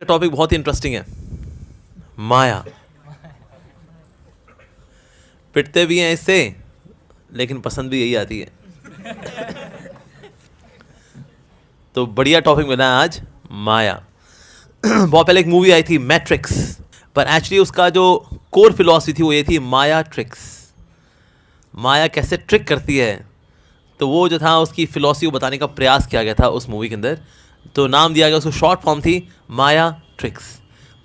Topic बहुत ही interesting है। माया। पिटते भी हैं इससे, लेकिन पसंद भी यही आती है। तो बढ़िया टॉपिक मिला है आज, माया। बहुत पहले एक मूवी आई थी मैट्रिक्स, पर एक्चुअली उसका जो कोर फिलॉसफी थी वो ये थी माया ट्रिक्स। माया कैसे ट्रिक करती है, तो वो जो था उसकी फिलॉसफी को बताने का प्रयास किया गया था उस मूवी के अंदर। तो नाम दिया गया, उसको शॉर्ट फॉर्म थी माया ट्रिक्स,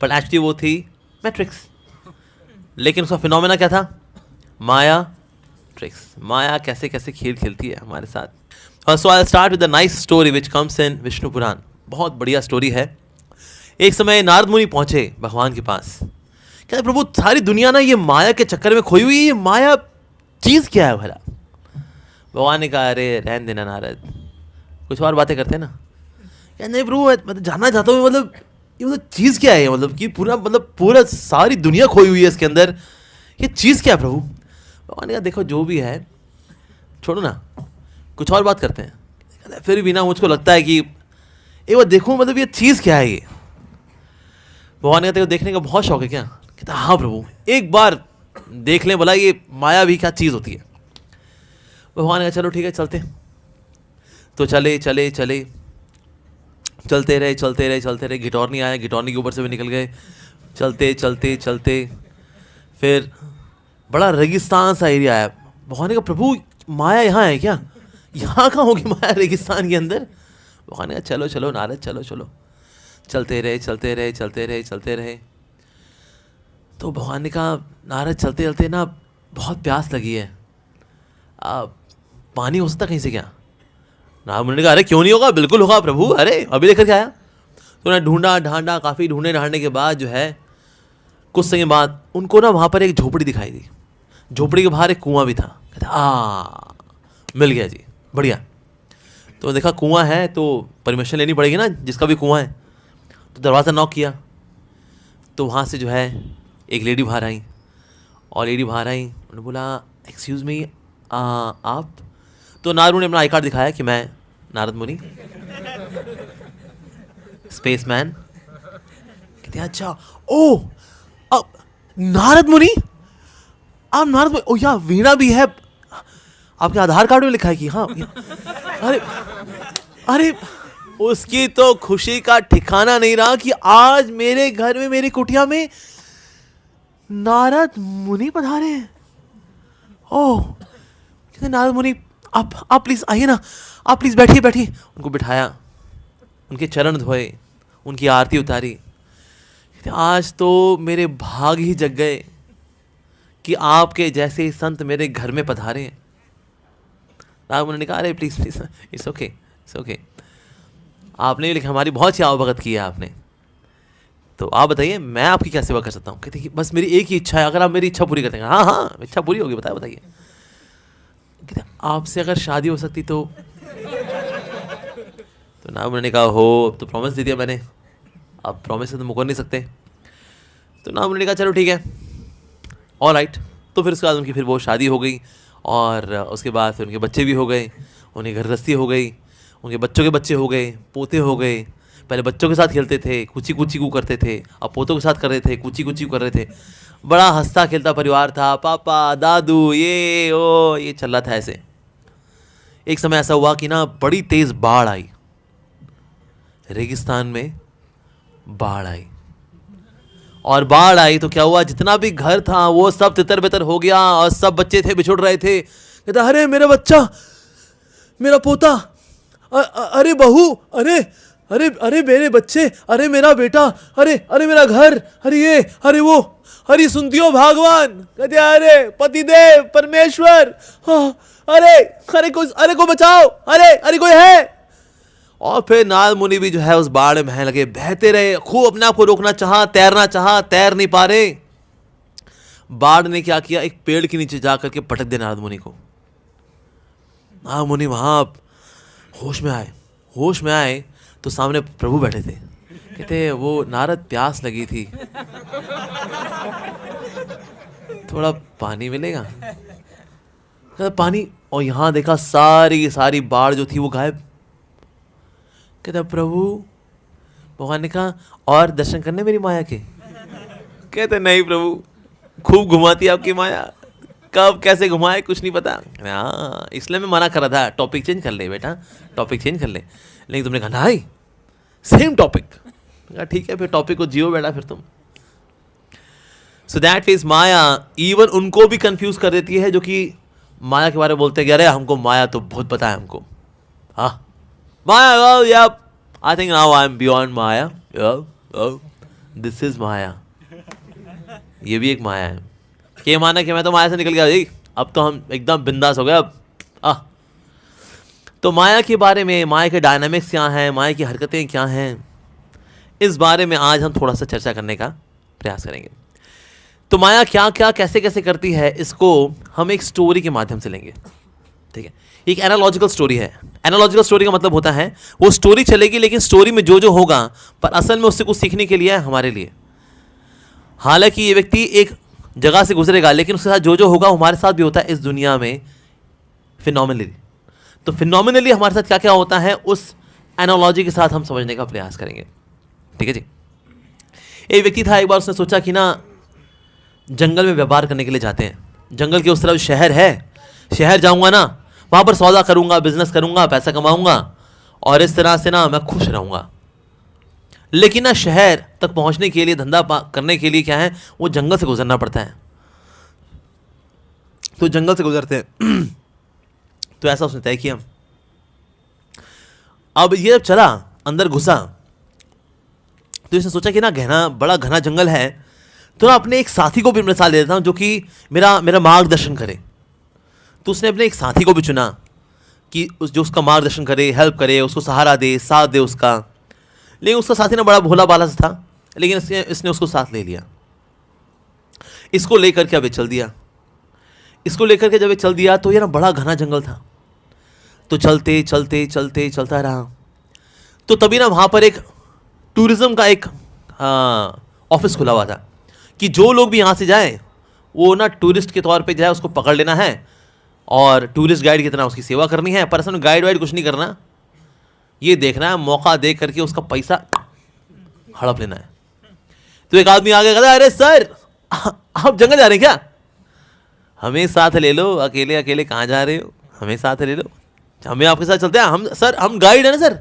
पर एक्चुअली वो थी मैट्रिक्स। लेकिन उसका फिनोमेना क्या था? माया ट्रिक्स। माया कैसे कैसे खेल खेलती है हमारे साथ। So I start with the nice story which comes in Vishnu Purana. बहुत बढ़िया स्टोरी है। एक समय नारद मुनि पहुंचे भगवान के पास, कहते प्रभु सारी दुनिया ना ये माया के चक्कर में खोई हुई है, ये माया चीज़ क्या है भला? भगवान ने कहा अरे रहन देना नारद, कुछ और बातें करते हैं ना। क्या नहीं प्रभु, मतलब जानना चाहता हूँ, मतलब ये मतलब चीज़ क्या है, मतलब कि पूरा सारी दुनिया खोई हुई है इसके अंदर, ये चीज़ क्या है प्रभु? भगवान ने कहा देखो जो भी है छोड़ो ना, कुछ और बात करते हैं। फिर भी ना मुझको लगता है कि एक बार देखूँ, मतलब ये चीज़ क्या है ये? भगवान ने कहा देखने का बहुत शौक है क्या? कहता हाँ प्रभु, एक बार देख लें भला ये माया भी क्या चीज़ होती है। भगवान ने कहा चलो ठीक है चलते। तो चले चले चले चलते रहे। घिटौरनी आया, घिटौरनी के ऊपर से भी निकल गए। चलते चलते चलते फिर बड़ा रेगिस्तान सा एरिया आया। भगवान ने कहा प्रभु माया यहाँ है क्या? यहाँ कहाँ होगी माया रेगिस्तान के अंदर? भगवान ने कहा चलो चलो नारद चलो चलो। चलते रहे। तो भगवान ने कहा नारद चलते चलते ना बहुत प्यास लगी है, पानी हो सकता कहीं से क्या? नारद मुनि ने कहा अरे क्यों नहीं होगा, बिल्कुल होगा प्रभु, अरे अभी लेकर के आया। तो उन्हें ढूंढा ढांडा, काफ़ी ढांडने के बाद जो है कुछ समय बाद उनको ना वहाँ पर एक झोपड़ी दिखाई दी। झोपड़ी के बाहर एक कुआं भी था। कहते मिल गया जी, बढ़िया। तो देखा कुआं है तो परमिशन लेनी पड़ेगी ना, जिसका भी कुआं है। तो दरवाज़ा नॉक किया, तो वहाँ से जो है एक लेडी बाहर आई। और लेडी बाहर आई, उन्होंने बोला एक्सक्यूज़ मी आप? तो नारद ने अपना आई कार्ड दिखाया कि मैं नारद मुनि, स्पेसमैन। कहते अच्छा ओ अब नारद मुनि, आप नारद मुनि, ओ या वीणा भी है आपके आधार कार्ड में लिखा है कि हाँ। अरे अरे उसकी तो खुशी का ठिकाना नहीं रहा कि आज मेरे घर में, मेरी कुटिया में नारद मुनि पधारे हैं। ओह, कहते नारद मुनि आप प्लीज़ आइए ना, आप प्लीज़ बैठिए। उनको बिठाया, उनके चरण धोए, उनकी आरती उतारी। कहते आज तो मेरे भाग ही जग गए कि आपके जैसे संत मेरे घर में पधारे हैं। नारद मुनि ने कहा अरे प्लीज़ इट्स ओके, आपने भी लिखा, हमारी बहुत ही आवभगत की है आपने, तो आप बताइए मैं आपकी क्या सेवा कर सकता हूँ? कहते बस मेरी एक ही इच्छा है, अगर आप मेरी इच्छा पूरी कर देंगे। हाँ इच्छा पूरी होगी, बताइए। कहते आपसे अगर शादी हो सकती तो नारद मुनि ने कहा हो, अब तो प्रॉमिस दे दिया मैंने, आप प्रॉमिस से तो मुकर नहीं सकते। तो नारद मुनि ने कहा चलो ठीक है, ऑल राइट। तो फिर उसके बाद उनकी फिर वो शादी हो गई, और उसके बाद फिर उनके बच्चे भी हो गए, उन्हें घर गृहस्थी हो गई, उनके बच्चों के बच्चे हो गए, पोते हो गए। पहले बच्चों के साथ खेलते थे, कुची कू करते थे, अब पोतों के साथ कर रहे थे, कुची कर रहे थे। बड़ा हंसता खेलता परिवार था, पापा दादू ये ओ ये चल रहा था ऐसे। एक समय ऐसा हुआ कि ना बड़ी तेज बाढ़ आई, रेगिस्तान में बाढ़ आई। और बाढ़ आई तो क्या हुआ, जितना भी घर था वो सब तितर बितर हो गया, और सब बच्चे थे बिछुड़ रहे थे। कहता अरे मेरा बच्चा, मेरा पोता, अरे बहू, अरे मेरे बच्चे, अरे मेरा बेटा, अरे मेरा घर, अरे ये अरे वो, अरे सुनती हो भगवान? कहते अरे पतिदेव परमेश्वर, अरे को बचाओ, अरे कोई है? और फिर नारद मुनि भी जो है उस बाढ़ में बहने लगे, बहते रहे, खूब अपने आप को रोकना चाहा, तैरना चाहा, तैर नहीं पा रहे। बाढ़ ने क्या किया, एक पेड़ के नीचे जा करके पटक दिया नारद मुनि को। नारद मुनि वहां होश में आए तो सामने प्रभु बैठे थे। कहते वो नारद प्यास लगी थी, थोड़ा पानी मिलेगा? कहता पानी, और यहां देखा सारी बाढ़ जो थी वो गायब। कहता प्रभु, भगवान ने कहा और दर्शन करने मेरी माया के? कहते नहीं प्रभु, खूब घुमाती है आपकी माया, कब कैसे घुमाए कुछ नहीं पता। हाँ, इसलिए मैं मना कर रहा था, टॉपिक चेंज कर ले बेटा, टॉपिक चेंज कर ले। लेकिन तुमने कहा नहीं, सेम टॉपिक। ठीक है, फिर टॉपिक को जियो बेटा फिर तुम। So that is Maya. Even उनको भी कंफ्यूज कर देती है जो कि माया के बारे में बोलते हैं कि अरे हमको माया तो बहुत पता है हमको। हाँ, माया, या I think now I am beyond Maya, this is Maya. ये भी एक माया है। ये माना कि मैं तो माया से निकल गया जी, अब तो हम एकदम बिंदास हो गए अब। तो माया के बारे में, माया के डायनामिक्स क्या हैं, माया की हरकतें क्या हैं, इस बारे में आज हम थोड़ा सा चर्चा करने का प्रयास करेंगे। तो माया क्या क्या कैसे कैसे करती है, इसको हम एक स्टोरी के माध्यम से लेंगे। ठीक है, एक एनालॉजिकल स्टोरी है। एनालॉजिकल स्टोरी का मतलब होता है वो स्टोरी चलेगी लेकिन स्टोरी में जो जो होगा पर असल में उससे कुछ सीखने के लिए है हमारे लिए। हालांकि ये व्यक्ति एक जगह से गुजरेगा लेकिन उसके साथ जो जो होगा हमारे साथ भी होता है इस दुनिया में फिनोमिनली। तो फिनोमिनली हमारे साथ क्या क्या होता है उस एनालॉजी के साथ हम समझने का प्रयास करेंगे। ठीक है जी। एक व्यक्ति था, एक बार उसने सोचा कि ना जंगल में व्यापार करने के लिए जाते हैं। जंगल के उस तरफ शहर है, शहर जाऊंगा ना, वहाँ पर सौदा करूंगा, बिजनेस करूंगा, पैसा कमाऊंगा और इस तरह से ना मैं खुश रहूंगा। लेकिन ना शहर तक पहुंचने के लिए, धंधा करने के लिए क्या है, वो जंगल से गुजरना पड़ता है। तो जंगल से गुजरते हैं तो ऐसा उसने तय किया। अब ये जब चला, अंदर घुसा, तो इसने सोचा कि ना बड़ा घना जंगल है, तो ना अपने एक साथी को भी मिसाल दे देता हूं जो कि मेरा मार्गदर्शन करे। तो उसने अपने एक साथी को भी चुना कि जो उसका मार्गदर्शन करे, हेल्प करे, उसको सहारा दे, साथ दे उसका। लेकिन उसका साथी ना बड़ा भोला बाला सा था, लेकिन इसने उसको साथ ले लिया। इसको लेकर के अब चल दिया। इसको लेकर के जब ये चल दिया तो ये ना बड़ा घना जंगल था। तो चलते चलते चलते चलता रहा। तो तभी ना वहाँ पर एक टूरिज्म का एक ऑफिस खुला हुआ था कि जो लोग भी यहाँ से जाए वो ना टूरिस्ट के तौर पे जाए, उसको पकड़ लेना है और टूरिस्ट गाइड की तरह उसकी सेवा करनी है। पर असल में गाइड वाइड कुछ नहीं करना, ये देखना है मौका देख करके उसका पैसा हड़प लेना है। तो एक आदमी आगे कहता है, अरे सर आप जंगल जा रहे हैं क्या? हमें साथ ले लो, अकेले अकेले कहाँ जा रहे हो, हमें साथ ले लो, हमें आपके साथ चलते हैं। हम गाइड है ना सर,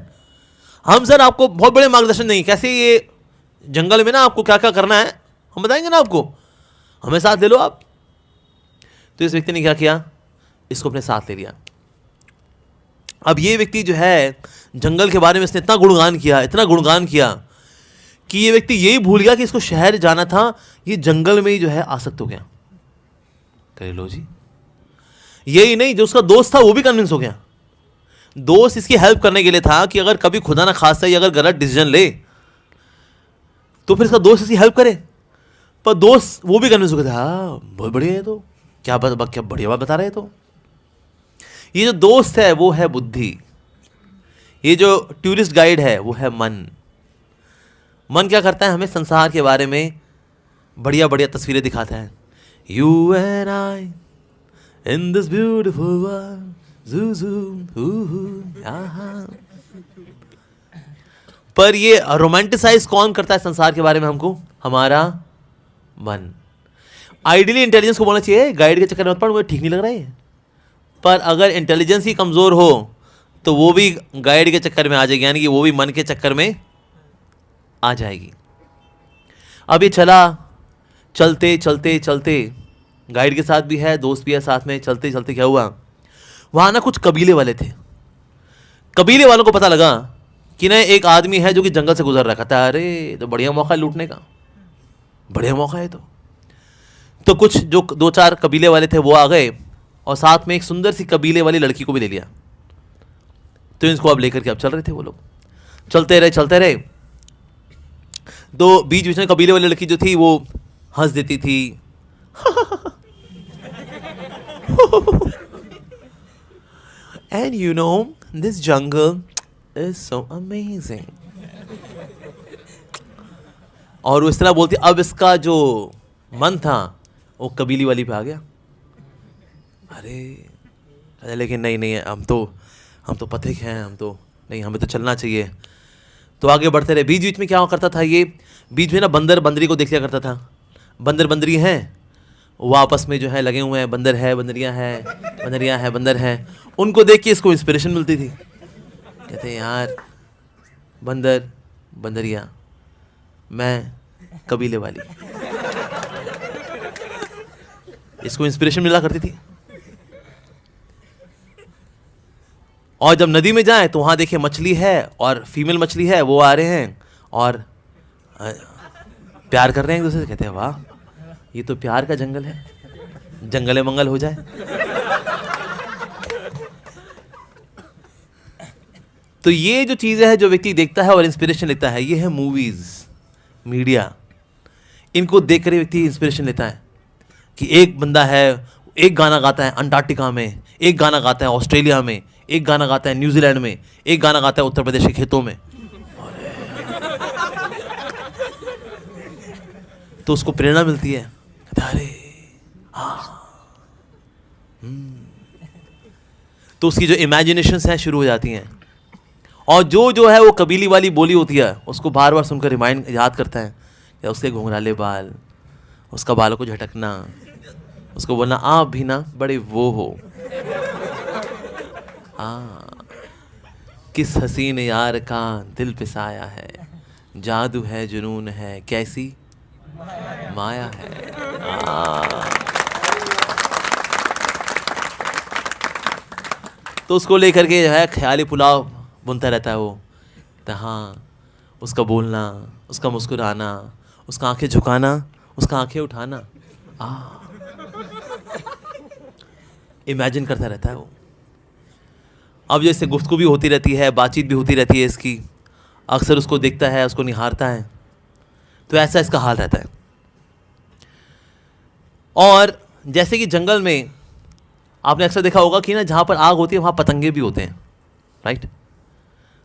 हम सर आपको बहुत बड़े मार्गदर्शन देंगे, कैसे ये जंगल में ना आपको क्या क्या करना है हम बताएंगे ना आपको, हमें साथ ले लो आप। तो इस व्यक्ति ने क्या किया, इसको अपने साथ ले लिया। अब ये व्यक्ति जो है जंगल के बारे में इसने इतना गुणगान किया कि ये व्यक्ति यही भूल गया कि इसको शहर जाना था, ये जंगल में ही जो है आसक्त हो गया। करे लो जी। यही नहीं, जो उसका दोस्त था वो भी कन्विंस हो गया। दोस्त इसकी हेल्प करने के लिए था कि अगर कभी खुदा ना खास्ता ये अगर गलत डिसीजन ले तो फिर इसका दोस्त इसकी हेल्प करे। पर दोस्त वो भी कन्विंस हो गया था, हाँ बहुत बढ़िया है, तो क्या बढ़िया बात बता रहे हैं। तो ये जो दोस्त है वो है बुद्धि, ये जो टूरिस्ट गाइड है वो है मन। मन क्या करता है, हमें संसार के बारे में बढ़िया बढ़िया तस्वीरें दिखाता है। You and I in this beautiful world, zoo zoo यहाँ। पर ये रोमांटिसाइज कौन करता है संसार के बारे में हमको, हमारा मन। आइडियली इंटेलिजेंस को बोलना चाहिए गाइड के चक्कर में मत पड़, मुझे ठीक नहीं लग रहा है। पर अगर इंटेलिजेंस ही कमज़ोर हो तो वो भी गाइड के चक्कर में आ जाएगी, यानी कि वो भी मन के चक्कर में आ जाएगी। अब ये चला, चलते चलते चलते, गाइड के साथ भी है, दोस्त भी है साथ में। चलते चलते क्या हुआ, वहाँ ना कुछ कबीले वाले थे। कबीले वालों को पता लगा कि ना एक आदमी है जो कि जंगल से गुजर रहा था। अरे तो बढ़िया मौका है लूटने का, बढ़िया मौका है। तो कुछ जो 2-4 कबीले वाले थे वो आ गए और साथ में एक सुंदर सी कबीले वाली लड़की को भी ले लिया। तो इनको अब लेकर के अब चल रहे थे वो लोग, चलते रहे। तो बीच बीच में कबीले वाली लड़की जो थी वो हंस देती थी and you know this jungle is so amazing, और वो इस तरह बोलती। अब इसका जो मन था वो कबीली वाली पे आ गया। अरे लेकिन नहीं हम तो पथिक हैं, हम तो नहीं, हमें तो चलना चाहिए। तो आगे बढ़ते रहे। बीच बीच में क्या हुआ करता था, ये बीच में ना बंदर बंदरी को देख लिया करता था। बंदर बंदरी हैं, वो आपस में जो है लगे हुए हैं, बंदर है बंदरियां हैं, बंदरियां हैं बंदर हैं। उनको देख के इसको इंस्पिरेशन मिलती थी। कहते हैं यार बंदर बंदरिया, मैं कबीले वाली, इसको इंस्पिरेशन मिला करती थी। और जब नदी में जाए तो वहां देखिए मछली है और फीमेल मछली है, वो आ रहे हैं और प्यार कर रहे हैं एक दूसरे से। कहते हैं वाह, ये तो प्यार का जंगल है, जंगले मंगल हो जाए। तो ये जो चीजें हैं जो व्यक्ति देखता है और इंस्पिरेशन लेता है, ये है मूवीज, मीडिया। इनको देख कर व्यक्ति इंस्पिरेशन लेता है कि एक बंदा है, एक गाना गाता है अंटार्कटिका में, एक गाना गाता है ऑस्ट्रेलिया में, एक गाना गाता है न्यूजीलैंड में, एक गाना गाता है उत्तर प्रदेश के खेतों में। तो उसको प्रेरणा मिलती है, अरे हाँ, तो उसकी जो इमेजिनेशंस हैं शुरू हो जाती हैं। और जो है वो कबीली वाली बोली होती है, उसको बार बार सुनकर रिमाइंड याद करता है, या उसके घुंघराले बाल, उसका बालों को झटकना, उसको बोलना आप भी ना बड़े वो हो। किस हसीन यार का दिल पिसाया है, जादू है जुनून है, कैसी माया है। तो उसको लेकर के जो है ख्याली पुलाव बुनता रहता है वो। तो हाँ, उसका बोलना, उसका मुस्कुराना, उसका आंखें झुकाना, उसका आंखें उठाना, इमेजिन करता रहता है वो। अब जैसे गुफ्तगू भी होती रहती है, बातचीत भी होती रहती है इसकी, अक्सर उसको देखता है, उसको निहारता है, तो ऐसा इसका हाल रहता है। और जैसे कि जंगल में आपने अक्सर देखा होगा कि ना जहाँ पर आग होती है वहाँ पतंगे भी होते हैं, राइट।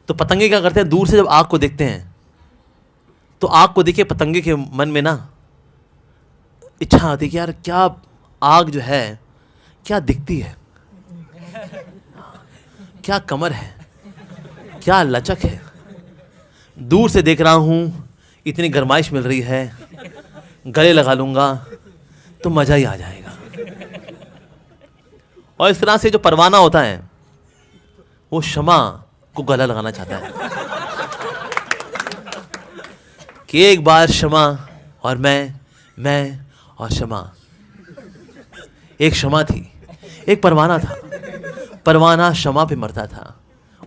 तो पतंगे क्या करते हैं, दूर से जब आग को देखते हैं तो आग को देखिए पतंगे के मन में ना इच्छा आती है कि यार क्या आग जो है क्या दिखती है, क्या कमर है, क्या लचक है, दूर से देख रहा हूँ, इतनी गर्माइश मिल रही है, गले लगा लूँगा तो मज़ा ही आ जाएगा। और इस तरह से जो परवाना होता है वो शमा को गला लगाना चाहता है कि एक बार शमा और मैं और शमा, एक शमा थी, एक परवाना था, परवाना शमा पे मरता था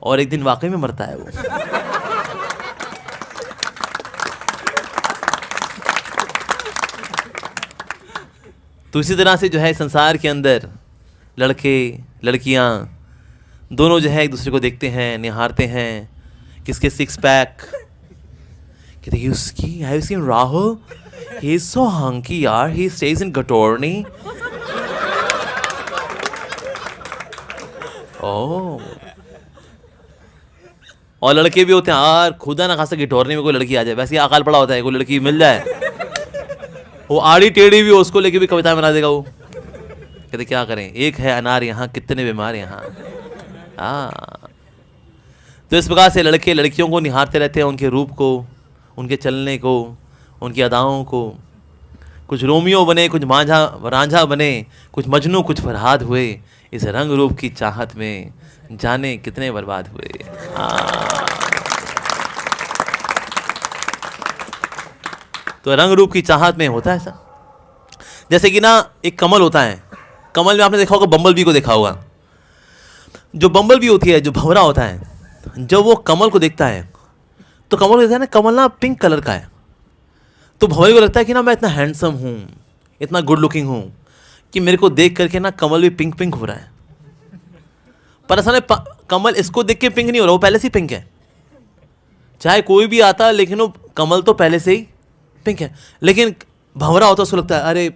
और एक दिन वाकई में मरता है वो। तो इसी तरह से जो है संसार के अंदर लड़के लड़कियां दोनों जो है एक दूसरे को देखते हैं, निहारते हैं, किसके सिक्स पैक, कहते हैं उसकी, have you seen Rahul? He is so hunky यार, he stays in Gatorni। ओह, और लड़के भी होते हैं यार, खुदा ना खासा गिटोरनी में कोई लड़की आ जाए, वैसे ही अकाल पड़ा होता है, कोई लड़की मिल जाए, वो आड़ी टेढ़ी भी हो, उसको लेके भी कविता बना देगा वो। कहते क्या करें, एक है अनार यहाँ, कितने बीमार यहाँ। तो इस प्रकार से लड़के लड़कियों को निहारते रहते हैं, उनके रूप को, उनके चलने को, उनकी अदाओं को। कुछ रोमियो बने, कुछ मांझा रांझा बने, कुछ मजनू, कुछ फरहाद हुए, इस रंग रूप की चाहत में जाने कितने बर्बाद हुए। तो रंग रूप की चाहत में होता है ऐसा। जैसे कि ना एक कमल होता है, कमल में आपने देखा होगा, बम्बल बी को देखा होगा। जो बम्बल बी होती है, जो भंवरा होता है, जब वो कमल को देखता है तो कमल को देखता है ना, कमल ना पिंक कलर का है, तो भंवरे को लगता है कि ना मैं इतना हैंडसम हूँ, इतना गुड लुकिंग हूँ कि मेरे को देख करके ना कमल भी पिंक पिंक हो रहा है। पर असल में कमल इसको देख के पिंक नहीं हो रहा, वो पहले से ही पिंक है। चाहे कोई भी आता है लेकिन वो कमल तो पहले से ही पिंक है। लेकिन भंवरा होता है, उसको लगता है अरे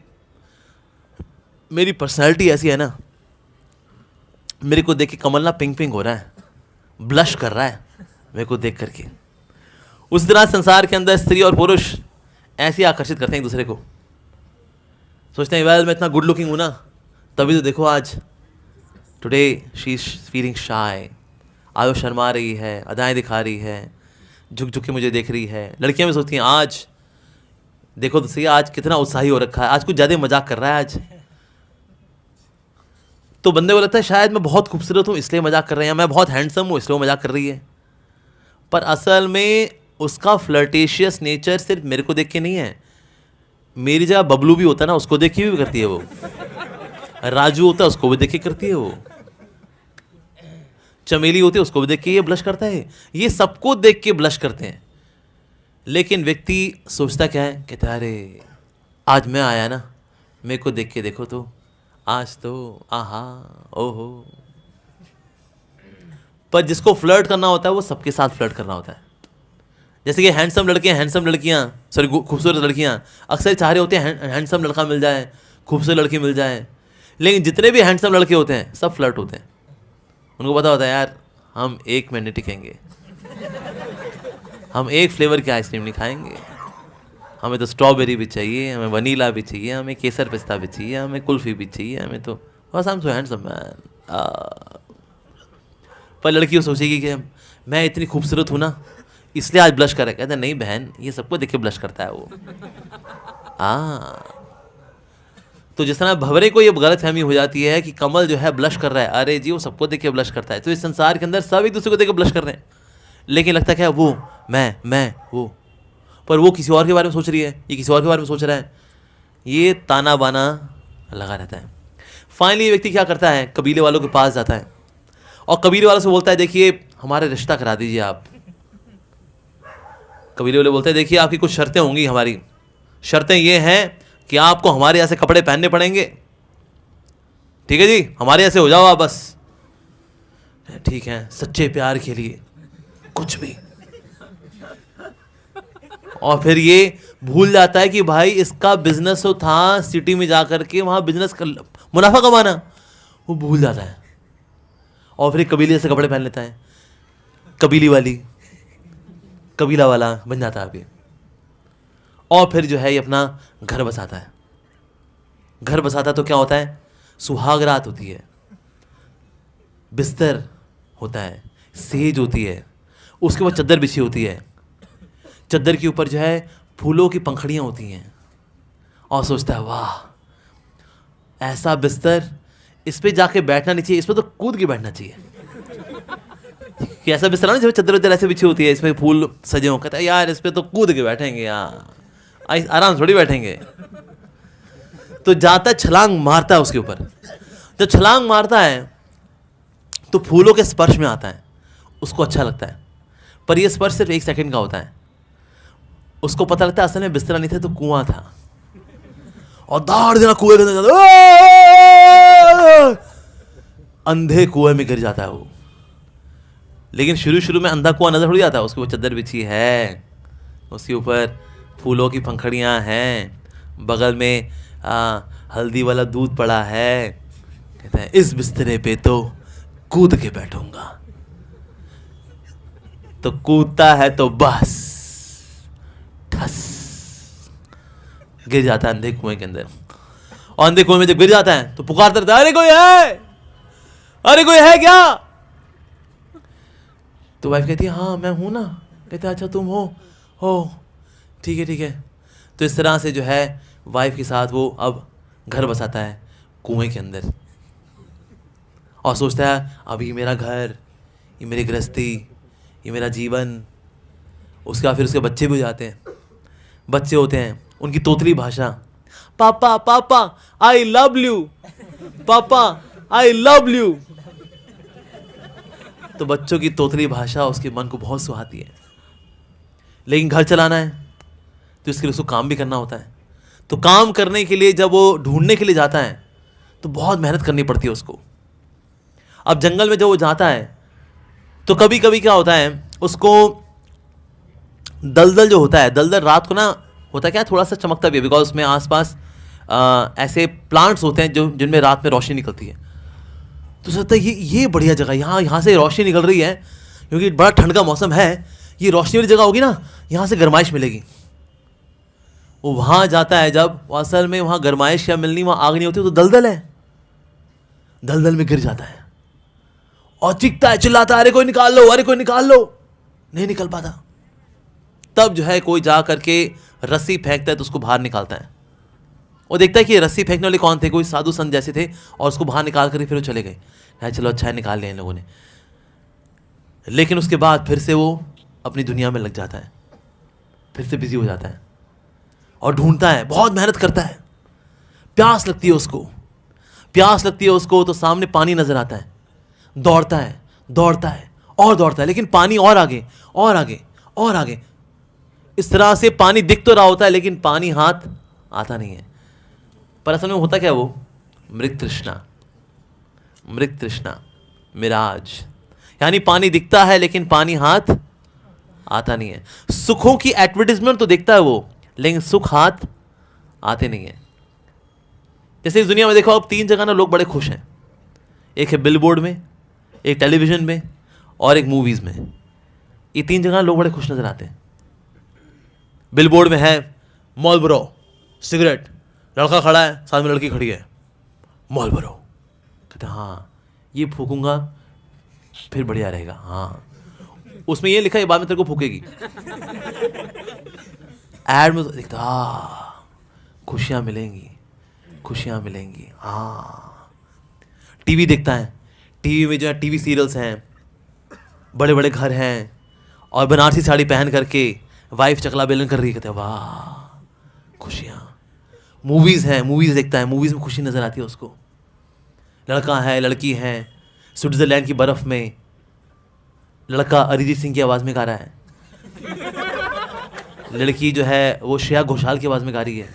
मेरी पर्सनैलिटी ऐसी है ना, मेरे को देख के कमल ना पिंक पिंक हो रहा है, ब्लश कर रहा है मेरे को देख करके। उस तरह संसार के अंदर स्त्री और पुरुष ऐसे आकर्षित करते हैं एक दूसरे को। सोचते हैं वेल मैं इतना गुड लुकिंग हूँ ना, तभी तो देखो आज टुडे शी इज फीलिंग शाय, आज वो शर्मा रही है, अदाएं दिखा रही है, झुक झुक के मुझे देख रही है। लड़कियां भी सोचती हैं आज देखो तो सही, आज कितना उत्साही हो रखा है, आज कुछ ज़्यादा मजाक कर रहा है आज। तो बंदे को लगता है शायद मैं बहुत खूबसूरत हूँ इसलिए मजाक कर रहे हैं, मैं बहुत हैंडसम हूँ इसलिए वो मजाक कर रही है। पर असल में उसका फ्लर्टेशियस नेचर सिर्फ मेरे को देख के नहीं है, मेरी जगह बबलू भी होता है ना, उसको देख के भी करती है वो। राजू होता है उसको भी देख के करती है वो। चमेली होती है उसको भी देख के ये ब्लश करता है। ये सबको देख के ब्लश करते हैं। लेकिन व्यक्ति सोचता क्या है, कहता है अरे आज मैं आया ना, मेरे को देख के देखो तो, आज तो आहा ओहो। पर जिसको फ्लर्ट करना होता है वो सबके साथ फ्लर्ट करना होता है। जैसे कि हैंडसम लड़के हैंडसम लड़कियां, सॉरी खूबसूरत लड़कियां अक्सर चाह रहे होते हैं हैंडसम लड़का मिल जाए, खूबसूरत लड़की मिल जाए। लेकिन जितने भी हैंडसम लड़के होते हैं सब फ्लर्ट होते हैं। उनको पता होता है यार हम एक मिनट टिकेंगे, हम एक फ्लेवर की आइसक्रीम नहीं खाएंगे, हमें तो स्ट्रॉबेरी भी चाहिए, हमें वनीला भी चाहिए, हमें केसर पिस्ता भी चाहिए, हमें कुल्फ़ी भी चाहिए, हमें तो बस हम सो हैंडसम मैन। पर लड़की सोचेगी कि मैं इतनी खूबसूरत हूँ ना इसलिए आज ब्लश कर रहा है। कहते नहीं बहन, ये सबको देख के ब्लश करता है वो। तो जिस तरह भंवरे को ये गलत फहमी हो जाती है कि कमल जो है ब्लश कर रहा है, अरे जी वो सबको देख के ब्लश करता है। तो इस संसार के अंदर सब एक दूसरे को देख के ब्लश कर रहे हैं, लेकिन लगता क्या है वो मैं वो, पर वो किसी और के बारे में सोच रही है, ये किसी और के बारे में सोच रहा है। ये ताना बाना लगा रहता है। फाइनली ये व्यक्ति क्या करता है, कबीले वालों के पास जाता है और कबीले वालों से बोलता है देखिए हमारे रिश्ता करा दीजिए आप। कबीले वाले बोलते हैं देखिए आपकी कुछ शर्तें होंगी, हमारी शर्तें ये हैं कि आपको हमारे यहाँ से कपड़े पहनने पड़ेंगे, ठीक है जी, हमारे यहाँ से हो जाओ आप बस। ठीक है, सच्चे प्यार के लिए कुछ भी। और फिर ये भूल जाता है कि भाई इसका बिजनेस तो था सिटी में जाकर के वहां बिजनेस कर मुनाफा कमाना, वो भूल जाता है और फिर कबीले से कपड़े पहन लेता है। कबीला वाला बन जाता है अभी। और फिर जो है ये अपना घर बसाता है। घर बसाता तो क्या होता है, सुहाग रात होती है, बिस्तर होता है, सेज होती है, उसके बाद चद्दर बिछी होती है, चद्दर के ऊपर जो है फूलों की पंखड़ियाँ होती हैं। और सोचता है वाह ऐसा बिस्तर, इस पे जाके बैठना नहीं चाहिए, इस पे तो कूद के बैठना चाहिए। कि ऐसा बिस्तर ना जब चद्दर ऐसे बिछी होती है, इसमें फूल सजे हो, कहता है यार इस पे तो कूद के बैठेंगे यार, आराम थोड़ी बैठेंगे। तो जाता है छलांग मारता है उसके ऊपर। जब छलांग मारता है तो फूलों के स्पर्श में आता है, उसको अच्छा लगता है। पर यह स्पर्श सिर्फ 1 सेकंड का होता है। उसको पता लगता है असल में बिस्तरा नहीं था तो कुआं था, और दाड़ देना कुएं के अंदर, अंधे कुएं में गिर जाता है वो। लेकिन शुरू में अंधा कुआं नजर थोड़ी आता है, उसके ऊपर चद्दर बिछी है, उसके ऊपर फूलों की पंखड़ियां हैं, बगल में हल्दी वाला दूध पड़ा है। कहते हैं इस बिस्तरे पे तो कूद के बैठूंगा। तो कूदता है तो बस ठस गिर जाता है अंधे कुएं के अंदर। और अंधे कुएं में जब गिर जाता है तो पुकारता रहता है अरे कोई है, अरे कोई है क्या। तो वाइफ कहती है हाँ मैं हूं ना। कहते अच्छा तुम हो ठीक है। तो इस तरह से जो है वाइफ के साथ वो अब घर बसाता है कुएं के अंदर, और सोचता है अब ये मेरा घर, ये मेरी गृहस्थी, ये मेरा जीवन। उसके बाद फिर उसके बच्चे भी हो जाते हैं। बच्चे होते हैं, उनकी तोतली भाषा, पापा पापा आई लव यू, पापा आई लव यू। तो बच्चों की तोतली भाषा उसके मन को बहुत सुहाती है। लेकिन घर चलाना है तो इसके लिए उसको काम भी करना होता है। तो काम करने के लिए जब वो ढूंढने के लिए जाता है तो बहुत मेहनत करनी पड़ती है उसको। अब जंगल में जब वो जाता है तो कभी कभी क्या होता है, उसको दलदल जो होता है, दलदल रात को ना होता है क्या, थोड़ा सा चमकता भी है, बिकॉज उसमें आसपास ऐसे प्लांट्स होते हैं जो जिनमें रात में रोशनी निकलती है। तो सोचता है ये बढ़िया जगह, यहाँ से रोशनी निकल रही है क्योंकि बड़ा ठंड का मौसम है, ये रोशनी वाली जगह होगी ना, यहाँ से गर्माइश मिलेगी। वो वहाँ जाता है जब असल में वहाँ गर्माइश क्या मिलनी, वहाँ आग नहीं होती, तो दलदल है, दलदल में गिर जाता है और चीखता है, चिल्लाता है अरे कोई निकाल लो, अरे कोई निकाल लो। नहीं निकल पाता। तब जो है कोई जा करके रस्सी फेंकता है तो उसको बाहर निकालता है। वो देखता है कि रस्सी फेंकने वाले कौन थे, कोई साधु संत जैसे थे, और उसको बाहर निकाल कर फिर वो चले गए। चलो अच्छा है, निकाल लिया इन लोगों ने। लेकिन उसके बाद फिर से वो अपनी दुनिया में लग जाता है, फिर से बिजी हो जाता है और ढूंढता है, बहुत मेहनत करता है। प्यास लगती है उसको तो सामने पानी नजर आता है। दौड़ता है और दौड़ता है, लेकिन पानी और आगे और आगे और आगे। इस तरह से पानी दिख तो रहा होता है लेकिन पानी हाथ आता नहीं है। पर असल में होता क्या है, वो मृग तृष्णा, मिराज। यानी पानी दिखता है लेकिन पानी हाथ आता नहीं है। सुखों की एडवर्टाइजमेंट तो देखता है वो, लेकिन सुख हाथ आते नहीं है। जैसे इस दुनिया में देखो अब 3 जगह ना लोग बड़े खुश हैं। एक है बिलबोर्ड में, एक टेलीविजन में और एक मूवीज में। ये 3 जगह लोग बड़े खुश नजर आते हैं। बिलबोर्ड में है मार्लबोरो सिगरेट, लड़का खड़ा है, साथ में लड़की खड़ी है, मार्लबोरो। कहते हाँ ये फूकूंगा फिर बढ़िया रहेगा। हाँ, उसमें ये लिखा है बाद में तेरे को फूकेगी। एड में तो दिखता खुशियां मिलेंगी। हाँ, टीवी देखता है, टीवी में जो है टीवी सीरियल्स हैं, बड़े बड़े घर हैं, और बनारसी साड़ी पहन करके वाइफ चकला बेलन कर रही है। कहते हैं वाह खुशियाँ। मूवीज़ हैं, मूवीज़ देखता है, मूवीज़ में खुशी नज़र आती है उसको। लड़का है, लड़की है, स्विट्ज़रलैंड की बर्फ़ में, लड़का अरिजीत सिंह की आवाज़ में गा रहा है, लड़की जो है वो श्रेया घोषाल की आवाज़ में गा रही है,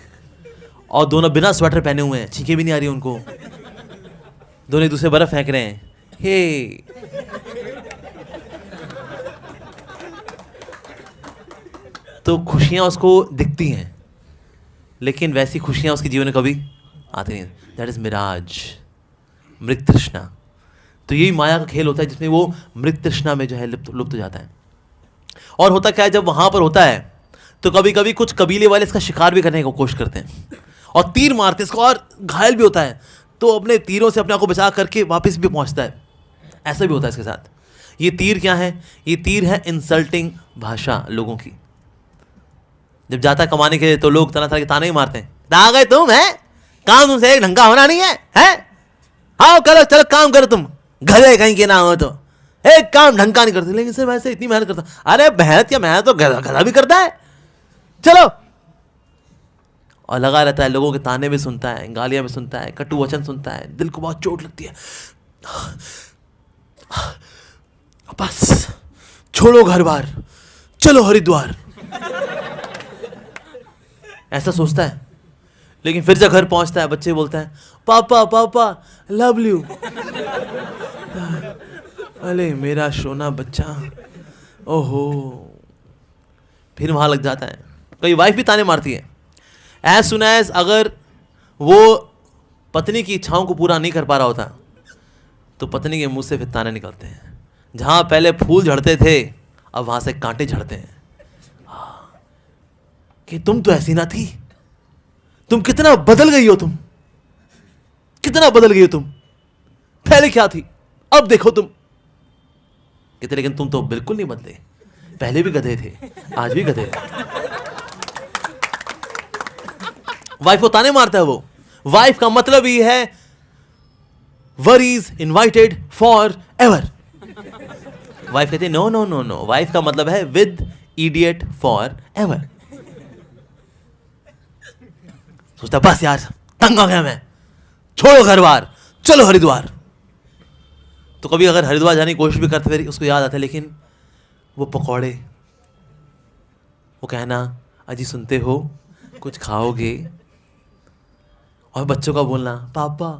और दोनों बिना स्वेटर पहने हुए हैं, छींकें भी नहीं आ रही उनको, दोनों एक दूसरे बर्फ़ फेंक रहे हैं। हे तो खुशियाँ उसको दिखती हैं, लेकिन वैसी खुशियाँ उसके जीवन में कभी आती नहीं। दैट इज़ मिराज, मृग तृष्णा। तो यही माया का खेल होता है जिसमें वो मृग तृष्णा में जो है लुप्त हो जाता है। और होता क्या है, जब वहाँ पर होता है तो कभी कभी कुछ कबीले वाले इसका शिकार भी करने की कोशिश करते हैं और तीर मारते इसको, और घायल भी होता है, तो अपने तीरों से अपने आप को बचा करके वापस भी पहुँचता है। ऐसा भी होता है इसके साथ। ये तीर क्या है? ये तीर है इंसल्टिंग भाषा लोगों की। जब जाता है कमाने के लिए तो लोग तरह तरह के ताने ही मारते हैं, आ गए तुम है, काम तुमसे एक ढंग का होना नहीं है, आओ करो चलो काम करो, तुम गधे कहीं के ना हो तो एक काम ढंग का नहीं करते। लेकिन सर वैसे इतनी मेहनत करता, अरे मेहनत तो गधा भी करता है, चलो। और लगा रहता है, लोगों के ताने भी सुनता है, गालियां भी सुनता है, कटु वचन सुनता है, दिल को बहुत चोट लगती है। बस छोड़ो घर बार, चलो हरिद्वार, ऐसा सोचता है। लेकिन फिर जब घर पहुंचता है, बच्चे बोलते हैं पापा पापा लव यू। अरे मेरा सोना बच्चा, ओहो, फिर वहां लग जाता है। कई वाइफ भी ताने मारती है। एज सुन एज अगर वो पत्नी की इच्छाओं को पूरा नहीं कर पा रहा होता तो पत्नी के मुंह से फिर ताने निकलते हैं। जहां पहले फूल झड़ते थे अब वहां से कांटे झड़ते हैं। कि तुम तो ऐसी ना थी, तुम कितना बदल गई हो, तुम कितना बदल गई हो, तुम पहले क्या थी अब देखो तुम कितने। लेकिन तुम तो बिल्कुल नहीं बदले, पहले भी गधे थे आज भी गधे। वाइफ को ताने मारता है वो। वाइफ का मतलब ही है worries invited forever. Wife कहती है no no no no, wife का मतलब है विद इडियट फॉर एवर। सोचता बस यार तंग आ गया मैं, छोड़ो घर बार, चलो हरिद्वार। तो कभी अगर हरिद्वार जाने की कोशिश भी करते फिर उसको याद आता है, लेकिन वो पकौड़े, वो कहना अजी सुनते हो कुछ खाओगे, और बच्चों का बोलना पापा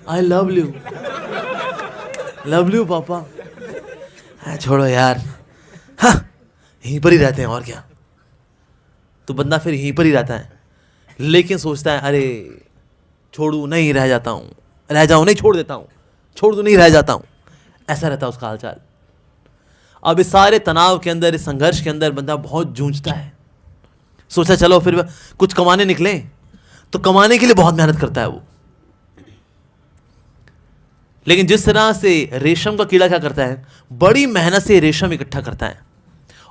आई लव यू पापा। छोड़ो यार, हाँ यहीं पर ही रहते हैं और क्या। तो बंदा फिर यहीं पर ही रहता है, लेकिन सोचता है अरे छोड़ू नहीं रह जाता हूँ, रह जाऊँ नहीं छोड़ देता हूँ, छोड़ दूँ नहीं रह जाता हूँ। ऐसा रहता है उसका हालचाल। अब इस सारे तनाव के अंदर, इस संघर्ष के अंदर बंदा बहुत जूझता है। सोचा चलो फिर कुछ कमाने निकले, तो कमाने के लिए बहुत मेहनत करता है वो। लेकिन जिस तरह से रेशम का कीड़ा क्या करता है, बड़ी मेहनत से रेशम इकट्ठा करता है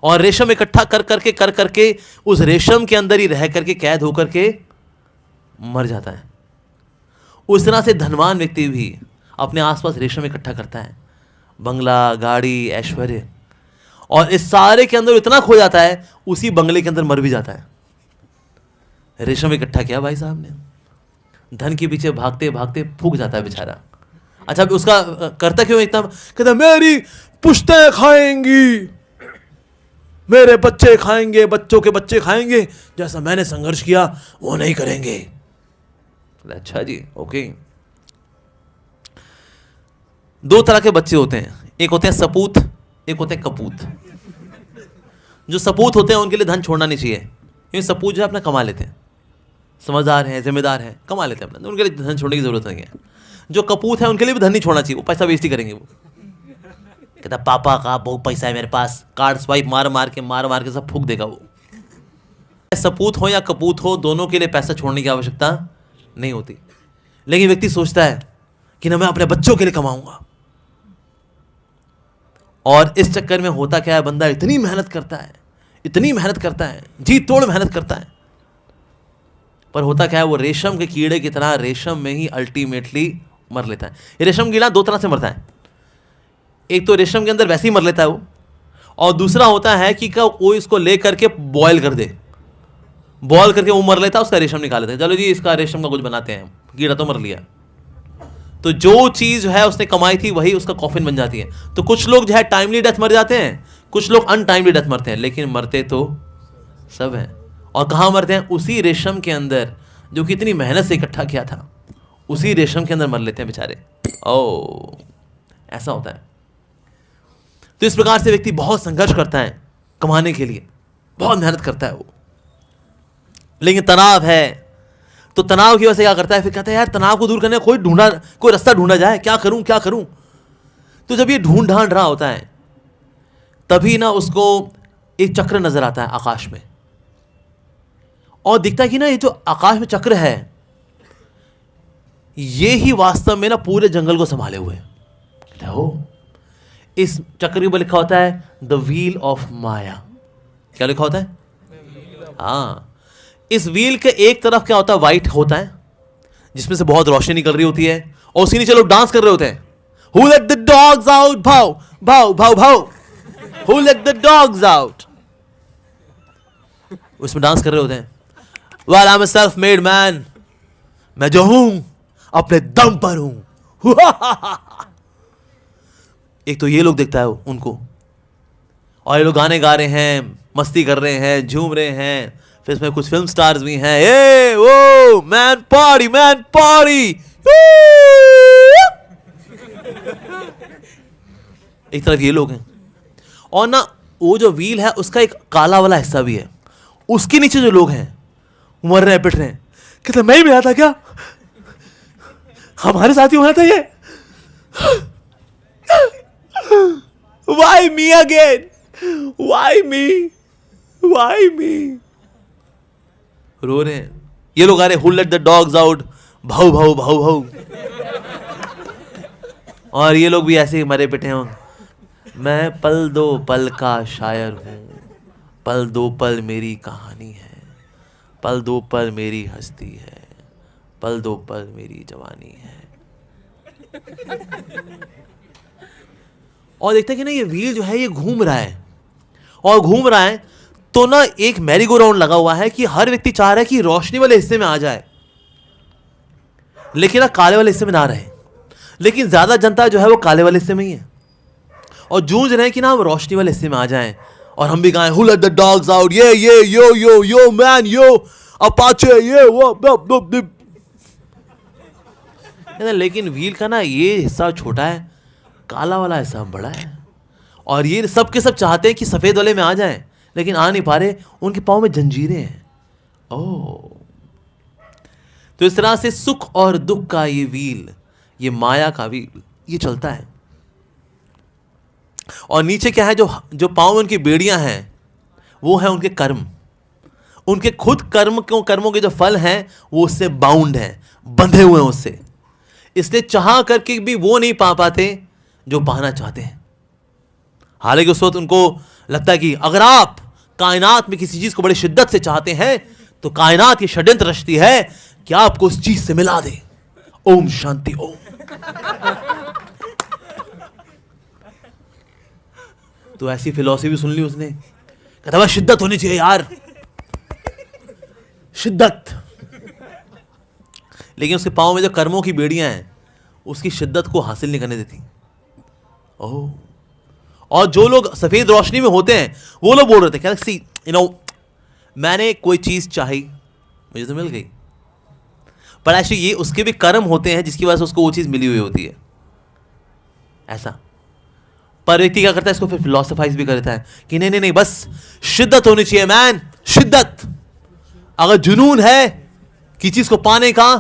और रेशम इकट्ठा कर करके उस रेशम के अंदर ही रह करके कैद होकर के मर जाता है। उस तरह से धनवान व्यक्ति भी अपने आसपास रेशम इकट्ठा करता है, बंगला, गाड़ी, ऐश्वर्य, और इस सारे के अंदर इतना खो जाता है, उसी बंगले के अंदर मर भी जाता है। रेशम इकट्ठा किया भाई साहब ने, धन के पीछे भागते भागते फूक जाता है बेचारा। अच्छा, उसका करता क्यों इतना? कहता मेरी पुश्तें खाएंगी, मेरे बच्चे खाएंगे, बच्चों के बच्चे खाएंगे, जैसा मैंने संघर्ष किया वो नहीं करेंगे। अच्छा जी, ओके। दो तरह के बच्चे होते हैं, एक होते हैं सपूत, एक होते हैं कपूत। जो सपूत होते हैं उनके लिए धन छोड़ना नहीं चाहिए, क्योंकि सपूत जो है अपना कमा लेते हैं, समझदार हैं, जिम्मेदार हैं, कमा लेते हैं अपना, उनके लिए धन छोड़ने की जरूरत नहीं है। जो कपूत है उनके लिए भी धन नहीं छोड़ना चाहिए, वो पैसा वेस्ट ही करेंगे। वो कहता पापा का बहुत पैसा है मेरे पास, कार्ड स्वाइप मार मार के सब फूक देगा वो। सपूत हो या कपूत हो, दोनों के लिए पैसा छोड़ने की आवश्यकता नहीं होती, लेकिन व्यक्ति सोचता है कि ना मैं अपने बच्चों के लिए कमाऊंगा, और इस चक्कर में होता क्या है, बंदा इतनी मेहनत करता है, इतनी मेहनत करता है, जी तोड़ मेहनत करता है, पर होता क्या है, वो रेशम के कीड़े की तरह रेशम में ही अल्टीमेटली मर लेता है। ये रेशम कीड़ा दो तरह से मरता है, एक तो रेशम के अंदर वैसे ही मर लेता है वो, और दूसरा होता है कि वो इसको ले करके बॉयल कर दे, बॉयल करके वो मर लेता है, उसका रेशम निकाल लेते हैं, चलो जी इसका रेशम का कुछ बनाते हैं, कीड़ा तो मर लिया। तो जो चीज़ है उसने कमाई थी वही उसका कॉफिन बन जाती है। तो कुछ लोग जो है टाइमली डेथ मर जाते हैं, कुछ लोग अनटाइमली डेथ मरते हैं, लेकिन मरते तो सब हैं। और कहाँ मरते हैं? उसी रेशम के अंदर जो कि इतनी मेहनत से इकट्ठा किया था, उसी रेशम के अंदर मर लेते हैं बेचारे। ओ, ऐसा होता है। तो इस प्रकार से व्यक्ति बहुत संघर्ष करता है कमाने के लिए, बहुत मेहनत करता है वो, लेकिन तनाव है तो तनाव की वजह से क्या करता है, फिर कहता है यार तनाव को दूर करने कोई रास्ता ढूंढा जाए, क्या करूं क्या करूं। तो जब ये ढूंढ रहा होता है तभी ना उसको एक चक्र नजर आता है आकाश में, और दिखता है कि ना ये जो आकाश में चक्र है ये ही वास्तव में ना पूरे जंगल को संभाले हुए हो। इस चक्र के ऊपर लिखा होता है द व्हील ऑफ माया। क्या लिखा होता है? हाँ, इस व्हील के एक तरफ क्या होता है, वाइट होता है जिसमें से बहुत रोशनी निकल रही होती है, और उसी नीचे लोग डांस कर रहे होते हैं। Who let the dogs out? भाव भाव भाव भाव। Who let the dogs out? उसमें डांस कर रहे होते हैं। Well, I'm a self-made man. मैं जो हूं अपने दम पर हूं। एक तो ये लोग देखता है उनको, और ये लोग गाने गा रहे हैं, मस्ती कर रहे हैं, झूम रहे हैं, फिर इसमें कुछ फिल्म स्टार्स भी हैं। ए वो मैन पार्टी। एक तरफ ये लोग हैं, और ना वो जो व्हील है उसका एक काला वाला हिस्सा भी है, उसके नीचे जो लोग हैं मर रहे हैं, पिट रहे हैं। कहते मैं ही मिला था क्या, हमारे साथ ही होना था ये। Why me again? Why me? Why me? रो रहे हैं ये लोग, आ रहे who let the dogs out? भाऊ भाऊ भाऊ भाऊ। और ये लोग भी ऐसे ही मरे पिटे हों। मैं पल दो पल का शायर हूं, पल दो पल मेरी कहानी है, पल दो पल मेरी हस्ती है, पल दो पल मेरी जवानी है। और देखते हैं कि ना ये व्हील जो है ये घूम रहा है, और घूम रहा है तो ना एक मैरी गो राउंड लगा हुआ है कि हर व्यक्ति चाह रहा है कि रोशनी वाले हिस्से में आ जाए, लेकिन ना काले वाले हिस्से में ना रहे। लेकिन ज्यादा जनता जो है वो काले वाले हिस्से में ही है, और जूझ रहे हैं कि ना हम रोशनी वाले हिस्से में आ जाएं और हम भी गाएं who let the dogs out, ये यो यो यो मैन यो अपाचे ये वो। लेकिन व्हील का ना ये हिस्सा छोटा है, काला वाला हिस्सा बड़ा है, और ये सब के सब चाहते हैं कि सफेद वाले में आ जाएं, लेकिन आ नहीं पा रहे, उनके पाँव में जंजीरें हैं। ओह, तो इस तरह से सुख और दुख का ये व्हील, ये माया का व्हील, ये चलता है। और नीचे क्या है, जो पाँव में उनकी बेड़ियां हैं वो है उनके कर्म, उनके खुद कर्मों के जो फल हैं वो उससे बाउंड हैं, बंधे हुए हैं उससे, इसलिए चाह करके भी वो नहीं पा पाते जो पाना चाहते हैं। हालांकि उस वक्त उनको लगता है कि अगर आप कायनात में किसी चीज को बड़ी शिद्दत से चाहते हैं तो कायनात ये षड्यंत्र रचती है कि आपको उस चीज से मिला दे। ओम शांति ओम। तो ऐसी फिलॉसफी सुन ली उसने, कहता है शिद्दत होनी चाहिए यार, शिद्दत। लेकिन उसके पांव में जो कर्मों की बेड़ियां हैं उसकी शिद्दत को हासिल नहीं करने देती। ओह, और जो लोग सफेद रोशनी में होते हैं वो लोग बोल रहे थे क्या, सी यू नो, मैंने कोई चीज चाही, मुझे तो मिल गई, पर एक्चुअली ये उसके भी कर्म होते हैं जिसकी वजह से उसको वो चीज मिली हुई होती है, ऐसा। पर व्यक्ति क्या करता है, इसको फिर फिलोसफाइज भी करता है कि नहीं नहीं नहीं, बस शिद्दत होनी चाहिए मैन, शिद्दत। अगर जुनून है कि चीज को पाने का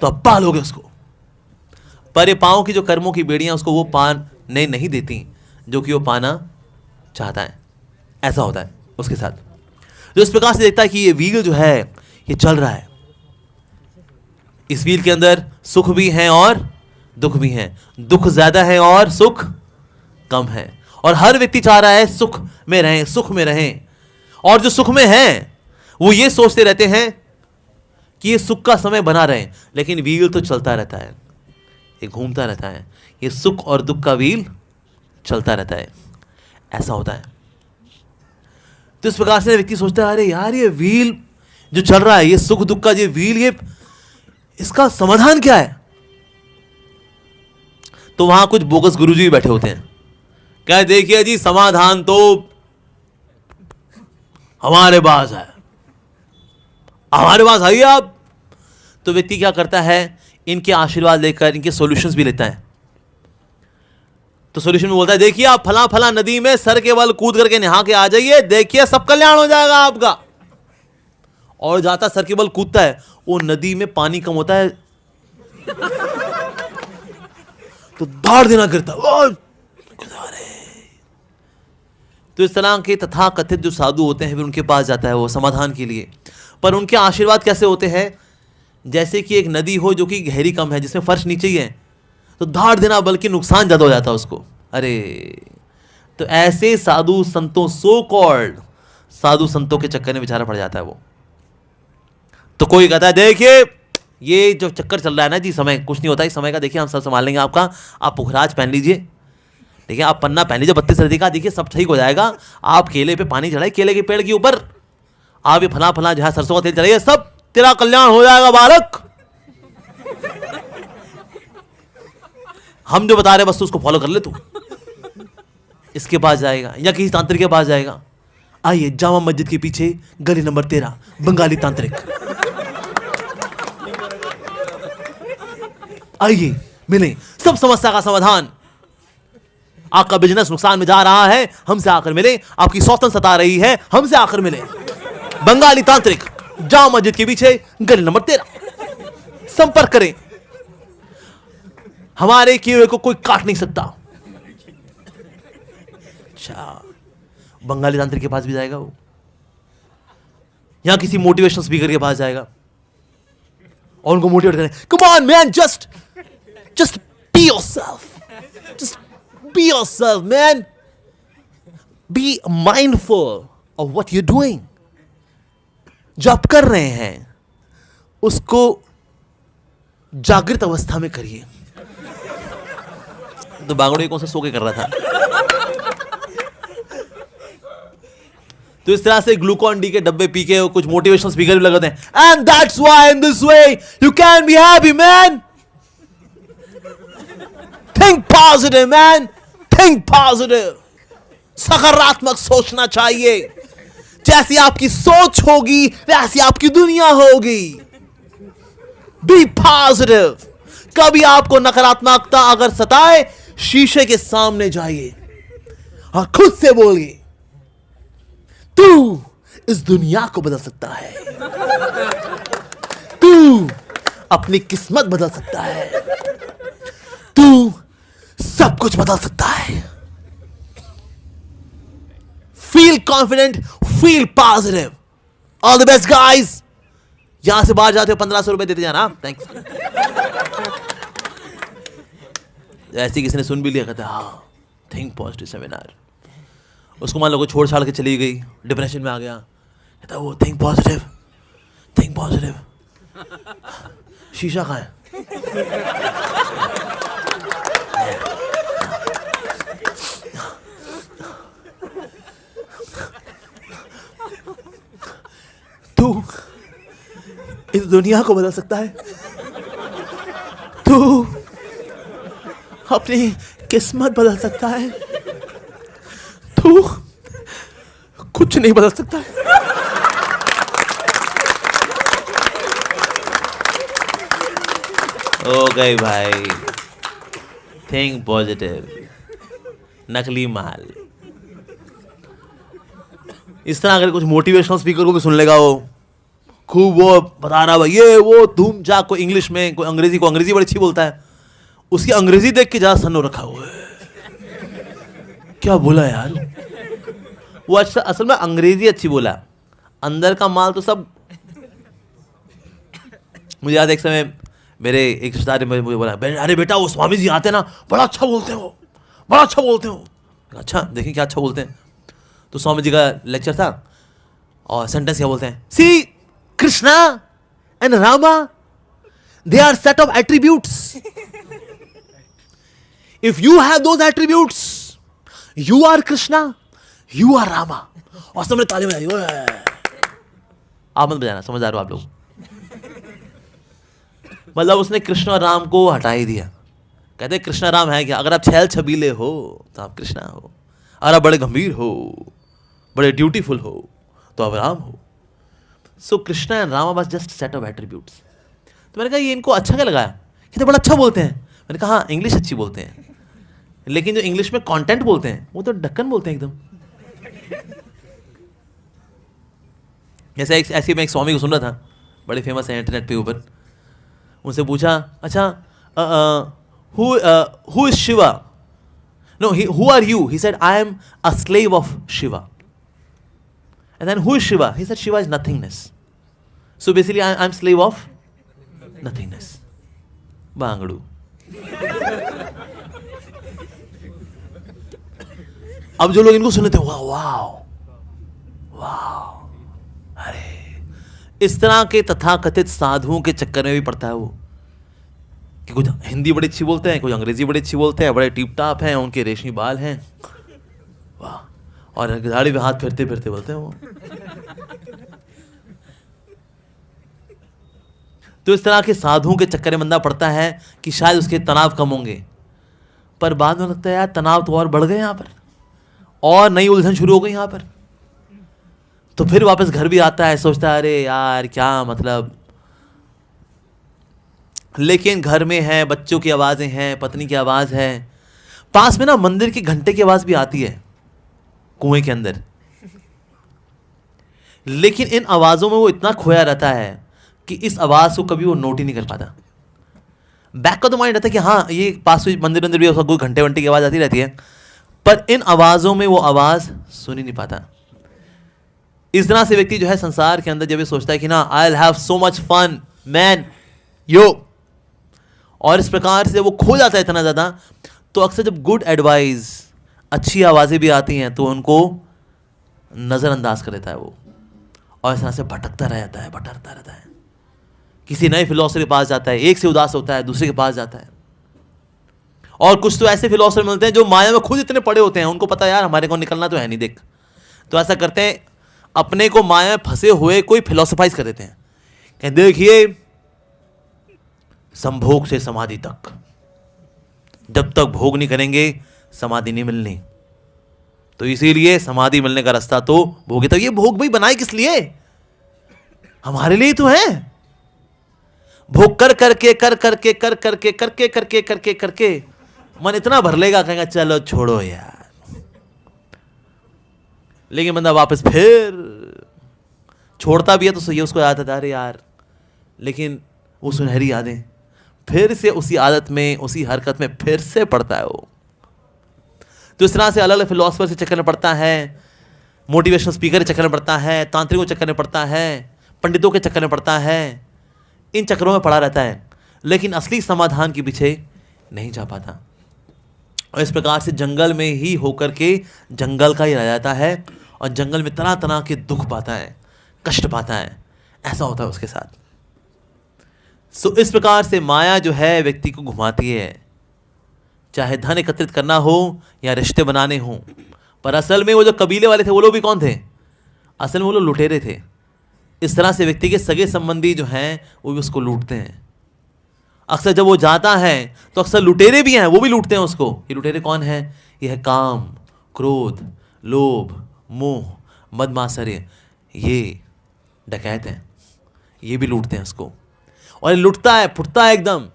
तो आप पा लोगे उसको। पर ये पांव की जो कर्मों की बेड़ियां उसको वो पाने नहीं देती जो कि वो पाना चाहता है। ऐसा होता है उसके साथ। जो इस प्रकार से देखता है कि ये व्हील जो है ये चल रहा है, इस व्हील के अंदर सुख भी है और दुख भी है, दुख ज्यादा है और सुख कम है, और हर व्यक्ति चाह रहा है सुख में रहें, सुख में रहें। और जो सुख में हैं वो ये सोचते रहते हैं कि ये सुख का समय बना रहे, लेकिन व्हील तो चलता रहता है, ये घूमता रहता है, ये सुख और दुख का व्हील चलता रहता है। ऐसा होता है। तो इस प्रकार से व्यक्ति सोचता है अरे यार ये व्हील जो चल रहा है, ये सुख दुख का ये व्हील, ये इसका समाधान क्या है। तो वहां कुछ बोगस गुरुजी भी बैठे होते हैं, क्या देखिए जी समाधान तो हमारे पास है, हमारे पास आइए आप। तो व्यक्ति क्या करता है, इनके आशीर्वाद लेकर इनके सॉल्यूशंस भी लेता है। तो सॉल्यूशन में बोलता है देखिए आप फला फला नदी में सर के बल कूद करके नहा के आ जाइए, देखिए सब कल्याण हो जाएगा आपका। और जाता सर के बल कूदता है, वो नदी में पानी कम होता है तो धाड़ देना गिरता। तो इस तरह के तथा कथित जो साधु होते हैं फिर उनके पास जाता है वो समाधान के लिए। पर उनके आशीर्वाद कैसे होते हैं, जैसे कि एक नदी हो जो कि गहरी कम है, जिसमें फर्श नीचे ही है, तो धाड़ देना बल्कि नुकसान ज्यादा हो जाता है उसको। अरे तो ऐसे साधु संतों, सो कॉल्ड साधु संतों के चक्कर में बेचारा पड़ जाता है वो। तो कोई कहता है देखिए ये जो चक्कर चल रहा है ना जी, समय कुछ नहीं होता, इस समय का देखिए हम सब संभाल लेंगे आपका, आप पुखराज पहन लीजिए, ठीक है, आप पन्ना पहन लीजिए 32 सर्दी का, देखिए सब ठीक हो जाएगा। आप केले पे पानी चढ़ाए, केले के पेड़ के ऊपर आप ये फला फला जहां सरसों का तेल चढ़ाइए, सब तेरा कल्याण हो जाएगा बालक। हम जो बता रहे बस उसको फॉलो कर ले तू। इसके पास जाएगा या किसी तांत्रिक के पास जाएगा, आइए जामा मस्जिद के पीछे गली नंबर 13 बंगाली तांत्रिक, आइए मिले, सब समस्या का समाधान। आपका बिजनेस नुकसान में जा रहा है, हमसे आकर मिले, आपकी सौतन सता रही है, हमसे आकर मिले। बंगाली तांत्रिक, जामा मस्जिद के पीछे गली नंबर 13, संपर्क करें, हमारे किए को कोई काट नहीं सकता। अच्छा, बंगाली तांत्रिक के पास भी जाएगा वो, या किसी मोटिवेशनल स्पीकर के पास जाएगा और उनको मोटिवेट करें, come on man, just be yourself, just be yourself man, be mindful of what you doing. जो आप कर रहे हैं उसको जागृत अवस्था में करिए। तो बागड़ों कौन सा सो के कर रहा था। तो इस तरह से ग्लूकॉन डी के डब्बे पी के कुछ मोटिवेशनल स्पीकर भी लगाते हैं, and that's why in this way you can be happy man, think positive man, think positive. सकारात्मक सोचना चाहिए, जैसी आपकी सोच होगी वैसी आपकी दुनिया होगी। Be positive. कभी आपको नकारात्मकता अगर सताए, शीशे के सामने जाइए और खुद से बोलिए तू इस दुनिया को बदल सकता है, तू अपनी किस्मत बदल सकता है, तू सब कुछ बदल सकता है। Feel confident, feel positive. All the best guys. यहां से बाहर जाते हो 1500 रुपए देते जाना। थैंक्स। ऐसे किसी ने सुन भी लिया, कहता हाँ थिंक पॉजिटिव सेमिनार। उसको मान लो कोई छोड़ छाड़ के चली गई, डिप्रेशन में आ गया, कहता वो थिंक पॉजिटिव, थिंक पॉजिटिव। शीशा कहाँ है? तू इस दुनिया को बदल सकता है, तू अपनी किस्मत बदल सकता है, तू कुछ नहीं बदल सकता है। ओ गई भाई, थिंक पॉजिटिव, नकली माल। इस तरह अगर कुछ मोटिवेशनल स्पीकर को भी सुन लेगा, वो खूब वो बता रहा भाई ये वो धूम जा, कोई इंग्लिश में, कोई अंग्रेजी को अंग्रेजी बड़ी अच्छी बोलता है, उसकी अंग्रेजी देख के ज्यादा सन्नो रखा हुआ है। क्या बोला यार वो? अच्छा असल में अंग्रेजी अच्छी बोला, अंदर का माल तो सब। मुझे याद एक समय मेरे एक रिश्तेदार ने मुझे बोला, अरे बेटा वो स्वामी जी आते ना, बड़ा अच्छा बोलते हो, बड़ा अच्छा बोलते हो। अच्छा देखिए क्या अच्छा बोलते हैं। तो स्वामी जी का लेक्चर था और सेंटेंस क्या बोलते हैं, see Krishna and Rama they are set of attributes, if you have those attributes you are Krishna, you are Rama. और सबने ताली बजाई। आप मत बजाना, समझदार हो आप लोग। मतलब उसने कृष्ण और राम को हटा ही दिया। कहते कृष्णा राम है क्या? अगर आप छैल छबीले हो तो आप कृष्णा हो, अगर आप बड़े गंभीर हो, बड़े ड्यूटीफुल हो तो आप राम हो। सो कृष्णा एंड रामा बस जस्ट सेट ऑफ एट्रीब्यूट्स। तो मैंने कहा ये इनको अच्छा क्या लगाया? कहते बड़ा अच्छा बोलते हैं। मैंने कहा हाँ इंग्लिश अच्छी बोलते हैं, लेकिन जो इंग्लिश में कंटेंट बोलते हैं वो तो ढक्कन बोलते हैं एकदम। जैसे ऐसे मैं एक स्वामी को सुन रहा था, बड़े फेमस है इंटरनेट पे ऊपर। उनसे पूछा अच्छा who is Shiva? No who are you? He said I am a slave of Shiva. And then who is Shiva? He said Shiva is nothingness. So basically I am slave of nothingness. बांगड़ू। अब जो लोग इनको सुनते हैं वाह वाह वाह, अरे इस तरह के तथाकथित साधुओं के चक्कर में भी पड़ता है वो, कि कुछ हिंदी बड़ी अच्छी बोलते हैं, कुछ अंग्रेजी बड़ी अच्छी बोलते हैं, बड़े टिप टाप हैं, उनके रेशमी बाल हैं, वाह, और गाड़ी पे हाथ फिरते फिरते बोलते हैं वो। तो इस तरह के साधुओं के चक्कर में बंदा पड़ता है कि शायद उसके तनाव कम होंगे, पर बाद में लगता है यार तनाव तो और बढ़ गए यहाँ पर, और नई उलझन शुरू हो गई यहाँ पर। तो फिर वापस घर भी आता है, सोचता है अरे यार क्या मतलब। लेकिन घर में है, बच्चों की आवाज़ें हैं, पत्नी की आवाज़ है, पास में ना मंदिर की घंटे की आवाज़ भी आती है कुएं के अंदर। लेकिन इन आवाज़ों में वो इतना खोया रहता है कि इस आवाज़ को कभी वो नोट ही नहीं कर पाता। बैक का तो माइंड रहता है कि हाँ ये पास में मंदिर अंदर भी कोई घंटे वंटे की आवाज़ आती रहती है, पर इन आवाज़ों में वो आवाज़ सुन ही नहीं पाता। इस तरह से व्यक्ति जो है संसार के अंदर जब ये सोचता है कि ना I will have so much fun man yo, और इस प्रकार से वो खो जाता है इतना ज़्यादा, तो अक्सर जब गुड एडवाइस, अच्छी आवाज़ें भी आती हैं तो उनको नज़रअंदाज कर देता है वो, और इस तरह से भटकता रहता है, भटकता रहता है। किसी नए फिलोसफर के पास जाता है, एक से उदास होता है, दूसरे के पास जाता है। और कुछ तो ऐसे फिलोसफर मिलते हैं जो माया में खुद इतने पड़े होते हैं, उनको पता यार हमारे को निकलना तो है नहीं, देख। तो ऐसा करते हैं, अपने को माया में फंसे हुए कोई फिलोसफाइज कर देते हैं, कहते देखिए संभोग से समाधि तक, जब तक भोग नहीं करेंगे समाधि नहीं मिलनी, तो इसीलिए समाधि मिलने का रास्ता तो भोग। तो ये भोग भाई बनाए किस लिए? हमारे लिए तो है। भोग कर करके कर करके कर करके करके करके करके करके मन इतना भर लेगा, कहेगा चलो छोड़ो यार। लेकिन बंदा वापस फिर छोड़ता भी है तो सही है, उसको याद आता है अरे यार, लेकिन वो सुनहरी यादें फिर से उसी आदत में, उसी हरकत में फिर से पड़ता है वो। तो इस तरह से अलग अलग फिलोसफर से चक्कर में पड़ता है, मोटिवेशनल स्पीकर के चक्कर में पड़ता है, तांत्रिकों के चक्कर में पड़ता है, पंडितों के चक्कर में पड़ता है, इन चक्करों में पड़ा रहता है, लेकिन असली समाधान के पीछे नहीं जा पाता। और इस प्रकार से जंगल में ही होकर के जंगल का ही रह जाता है और जंगल में तरह तरह के दुख पाता है, कष्ट पाता है। ऐसा होता है उसके साथ। सो इस प्रकार से माया जो है व्यक्ति को घुमाती है, चाहे धन एकत्रित करना हो या रिश्ते बनाने हो। पर असल में वो जो कबीले वाले थे वो लोग भी कौन थे? असल में वो लोग लुटेरे थे। इस तरह से व्यक्ति के सगे संबंधी जो हैं वो भी उसको लूटते हैं। अक्सर जब वो जाता है तो अक्सर लुटेरे भी हैं, वो भी लूटते हैं उसको। ये लुटेरे कौन है? ये है काम, क्रोध, लोभ, मोह, मदमात्सर्य। ये डकैत हैं, ये भी लूटते हैं उसको। और ये लुटता है, फुटता है एकदम,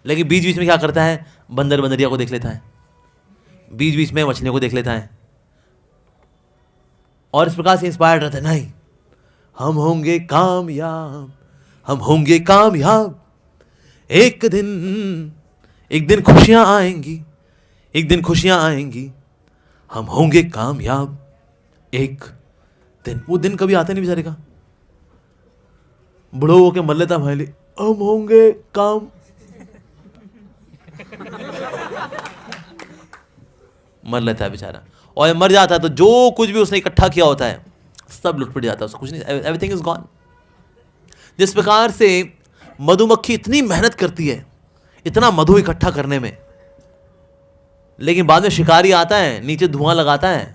लेकिन बीच बीच में क्या करता है? बंदर बंदरिया को देख लेता है, बीच बीच में मछलियों को देख लेता है और इस प्रकार से इंस्पायर्ड रहता है, नहीं हम होंगे कामयाब, हम होंगे कामयाब, एक दिन खुशियां आएंगी, एक दिन खुशियां आएंगी, हम होंगे कामयाब एक दिन। वो दिन कभी आता नहीं बेचारे का। बड़ो होके मर लेता भाई, हम होंगे काम, मर लेता है बेचारा। और मर जाता है तो जो कुछ भी उसने इकट्ठा किया होता है सब लुटपुट जाता है, उसको कुछ नहीं, एवरीथिंग इज गॉन। जिस प्रकार से मधुमक्खी इतनी मेहनत करती है इतना मधु इकट्ठा करने में, लेकिन बाद में शिकारी आता है, नीचे धुआं लगाता है,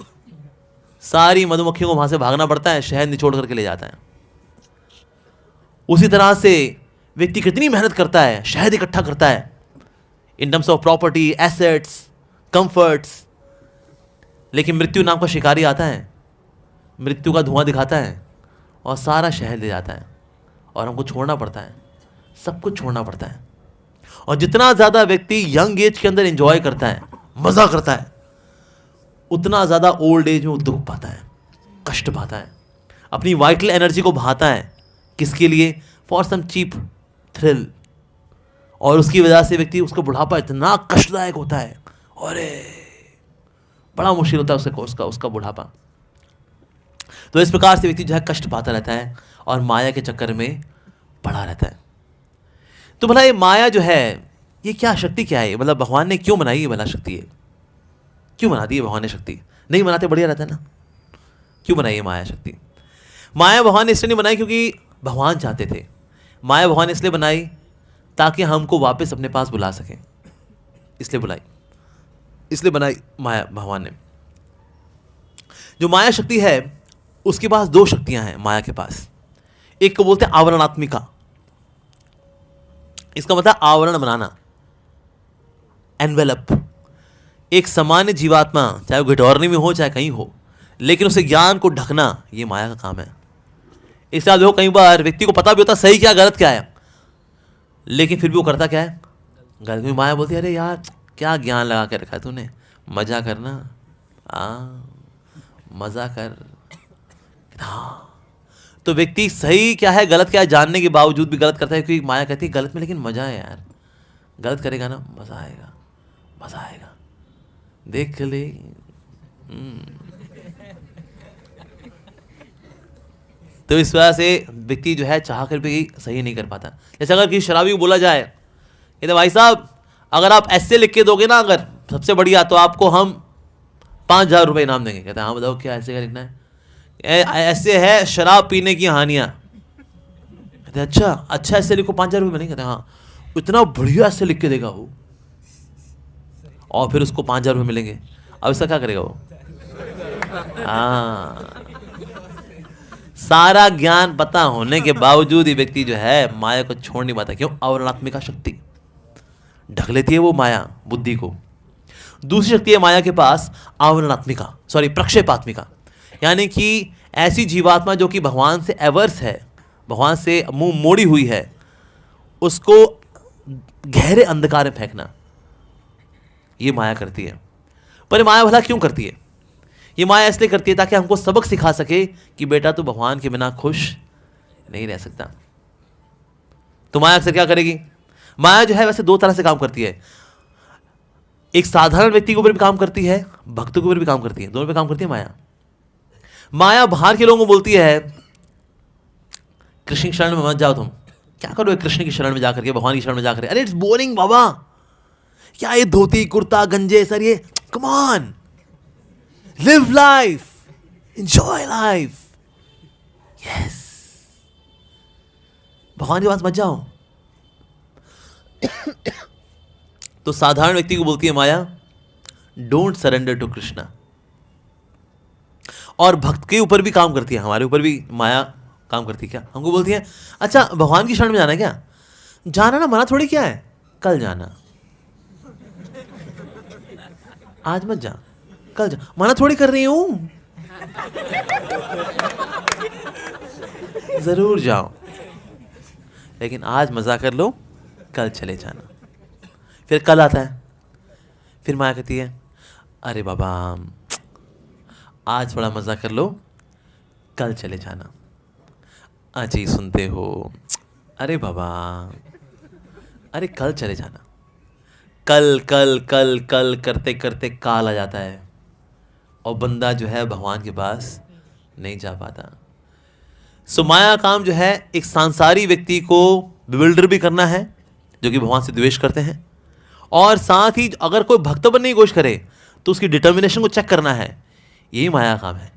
सारी मधुमक्खियों को वहां से भागना पड़ता है, शहद निचोड़ करके ले जाता है। उसी तरह से व्यक्ति कितनी मेहनत करता है, शहद इकट्ठा करता है in terms of property, assets, comforts, लेकिन मृत्यु नाम का शिकारी आता है, मृत्यु का धुआं दिखाता है और सारा शहद ले जाता है और हमको छोड़ना पड़ता है, सब कुछ छोड़ना पड़ता है। और जितना ज़्यादा व्यक्ति यंग एज के अंदर एंजॉय करता है, मज़ा करता है, उतना ज़्यादा ओल्ड एज में वो दुख पाता है, कष्ट पाता है, अपनी वाइटल एनर्जी को बहाता है। किसके लिए? For some cheap thrill. और उसकी वजह से व्यक्ति, उसका बुढ़ापा इतना कष्टदायक होता है, अरे बड़ा मुश्किल होता है उसका बुढ़ापा। तो इस प्रकार से व्यक्ति जो है कष्ट पाता रहता है और माया के चक्कर में पड़ा रहता है। तो भला ये माया जो है ये क्या शक्ति क्या है? मतलब भगवान ने क्यों बनाई ये भला शक्ति है? क्यों बना दी है भगवान ने शक्ति? नहीं बनाते बढ़िया रहता है ना। क्यों बनाई है माया शक्ति? माया भगवान ने इसलिए नहीं बनाई क्योंकि भगवान चाहते थे। माया भगवान ने इसलिए बनाई ताकि हमको वापस अपने पास बुला सकें, इसलिए बुलाई, इसलिए बनाई माया भगवान ने। जो माया शक्ति है उसके पास दो शक्तियां हैं माया के पास। एक को बोलते हैं आवरणात्मिका, इसका मतलब आवरण बनाना, एनवेलप। एक सामान्य जीवात्मा चाहे वो घटौरनी में हो चाहे कहीं हो, लेकिन उसे ज्ञान को ढकना ये माया का काम है। इसलिए देखो कई बार व्यक्ति को पता भी होता सही क्या गलत क्या है, लेकिन फिर भी वो करता क्या है? गलत में। माया बोलती है अरे यार क्या ज्ञान लगा के रखा है तूने, मजा करना, मजा कर। हाँ, तो व्यक्ति सही क्या है गलत क्या है जानने के बावजूद भी गलत करता है, क्योंकि माया कहती है गलत में लेकिन मजा है यार, गलत करेगा ना मजा आएगा, मजा आएगा, देख ले। तो इस वजह से व्यक्ति जो है चाह कर भी सही नहीं कर पाता। जैसे अगर किसी शराबी को बोला जाए कहते भाई साहब अगर आप ऐसे लिख के दोगे ना अगर सबसे बढ़िया, तो आपको हम 5,000 रुपये इनाम देंगे। कहते हैं हाँ बताओ क्या ऐसे क्या लिखना है? ऐसे है शराब पीने की हानियाँ। कहते हैं अच्छा ऐसे लिखो 5,000 रुपये मिलेंगे। कहते हैं हाँ, इतना बढ़िया ऐसे लिख के देगा वो और फिर उसको 5,000 रुपये मिलेंगे। अब इसका क्या करेगा वो? हाँ, सारा ज्ञान पता होने के बावजूद ही व्यक्ति जो है माया को छोड़ नहीं पाता। क्यों? आवरणात्मिका शक्ति ढक लेती है वो माया बुद्धि को। दूसरी शक्ति है माया के पास आवरणात्मिका, प्रक्षेपात्मिका, यानी कि ऐसी जीवात्मा जो कि भगवान से एवर्स है, भगवान से मुंह मोड़ी हुई है, उसको गहरे अंधकार में फेंकना, ये माया करती है। पर ये माया भला क्यों करती है? ये माया इसलिए करती है ताकि हमको सबक सिखा सके कि बेटा तू भगवान के बिना खुश नहीं रह सकता। तो माया अक्सर क्या करेगी? माया जो है वैसे दो तरह से काम करती है। एक साधारण व्यक्ति के ऊपर भी काम करती है, भक्तों के ऊपर भी काम करती है, दोनों पे काम करती है माया। माया बाहर के लोगों को बोलती है कृष्ण की शरण में मत जाओ, तुम क्या करोगे कृष्ण की शरण में जाकर के, भगवान की शरण में जाकर? अरे इट्स बोरिंग बाबा, क्या ये धोती कुर्ता गंजे सर, ये come on, live life, enjoy life. Yes, भगवान के पास मत जाओ। तो साधारण व्यक्ति को बोलती है माया, डोंट सरेंडर टू कृष्णा। और भक्त के ऊपर भी काम करती है, हमारे ऊपर भी माया काम करती है। क्या हमको बोलती है, अच्छा भगवान की शरण में जाना है क्या? जाना ना, मना थोड़ी क्या है, कल जाना, आज मत जा, कल जा, मना थोड़ी कर रही हूं, जरूर जाओ, लेकिन आज मजा कर लो, कल चले जाना। फिर कल आता है, फिर माया कहती है, अरे बाबा आज थोड़ा मजा कर लो, कल चले जाना। आज ही सुनते हो, अरे बाबा, अरे कल चले जाना। कल कल कल कल करते करते काल आ जाता है और बंदा जो है भगवान के पास नहीं जा पाता। सो माया काम जो है एक सांसारी व्यक्ति को बिविल्डर भी करना है, जो कि भगवान से द्वेष करते हैं, और साथ ही अगर कोई भक्त बनने की कोशिश करे तो उसकी डिटर्मिनेशन को चेक करना है। यही माया काम है।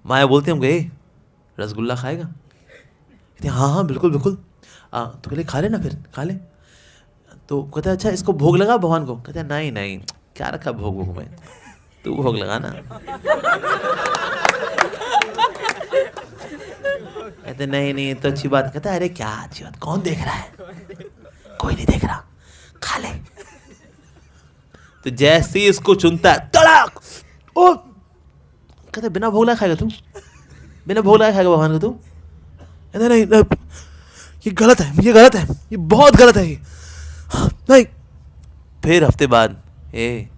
माया बोलते हम गए, रसगुल्ला खाएगा? कहते हाँ हाँ बिल्कुल बिल्कुल। तो कहले खा ले ना, फिर खा ले। तो कहते अच्छा इसको भोग लगा भगवान को? कहते नहीं नहीं, क्या रखा भोग भोग में, तू भोग लगा ना। कहते नहीं नहीं तो अच्छी बात। कहता अरे क्या अच्छी बात, कौन देख रहा है? कोई नहीं देख रहा, खा ले। तो जैसे ही इसको चुनता है, तड़ाक, ओ कहते बिना भोग लगाए खाएगा तू? बिना भोग लगाए खाएगा भगवान को तू? कहते नहीं, ये गलत है, ये गलत है, ये बहुत गलत है ये, नहीं। फिर हफ्ते बाद, ए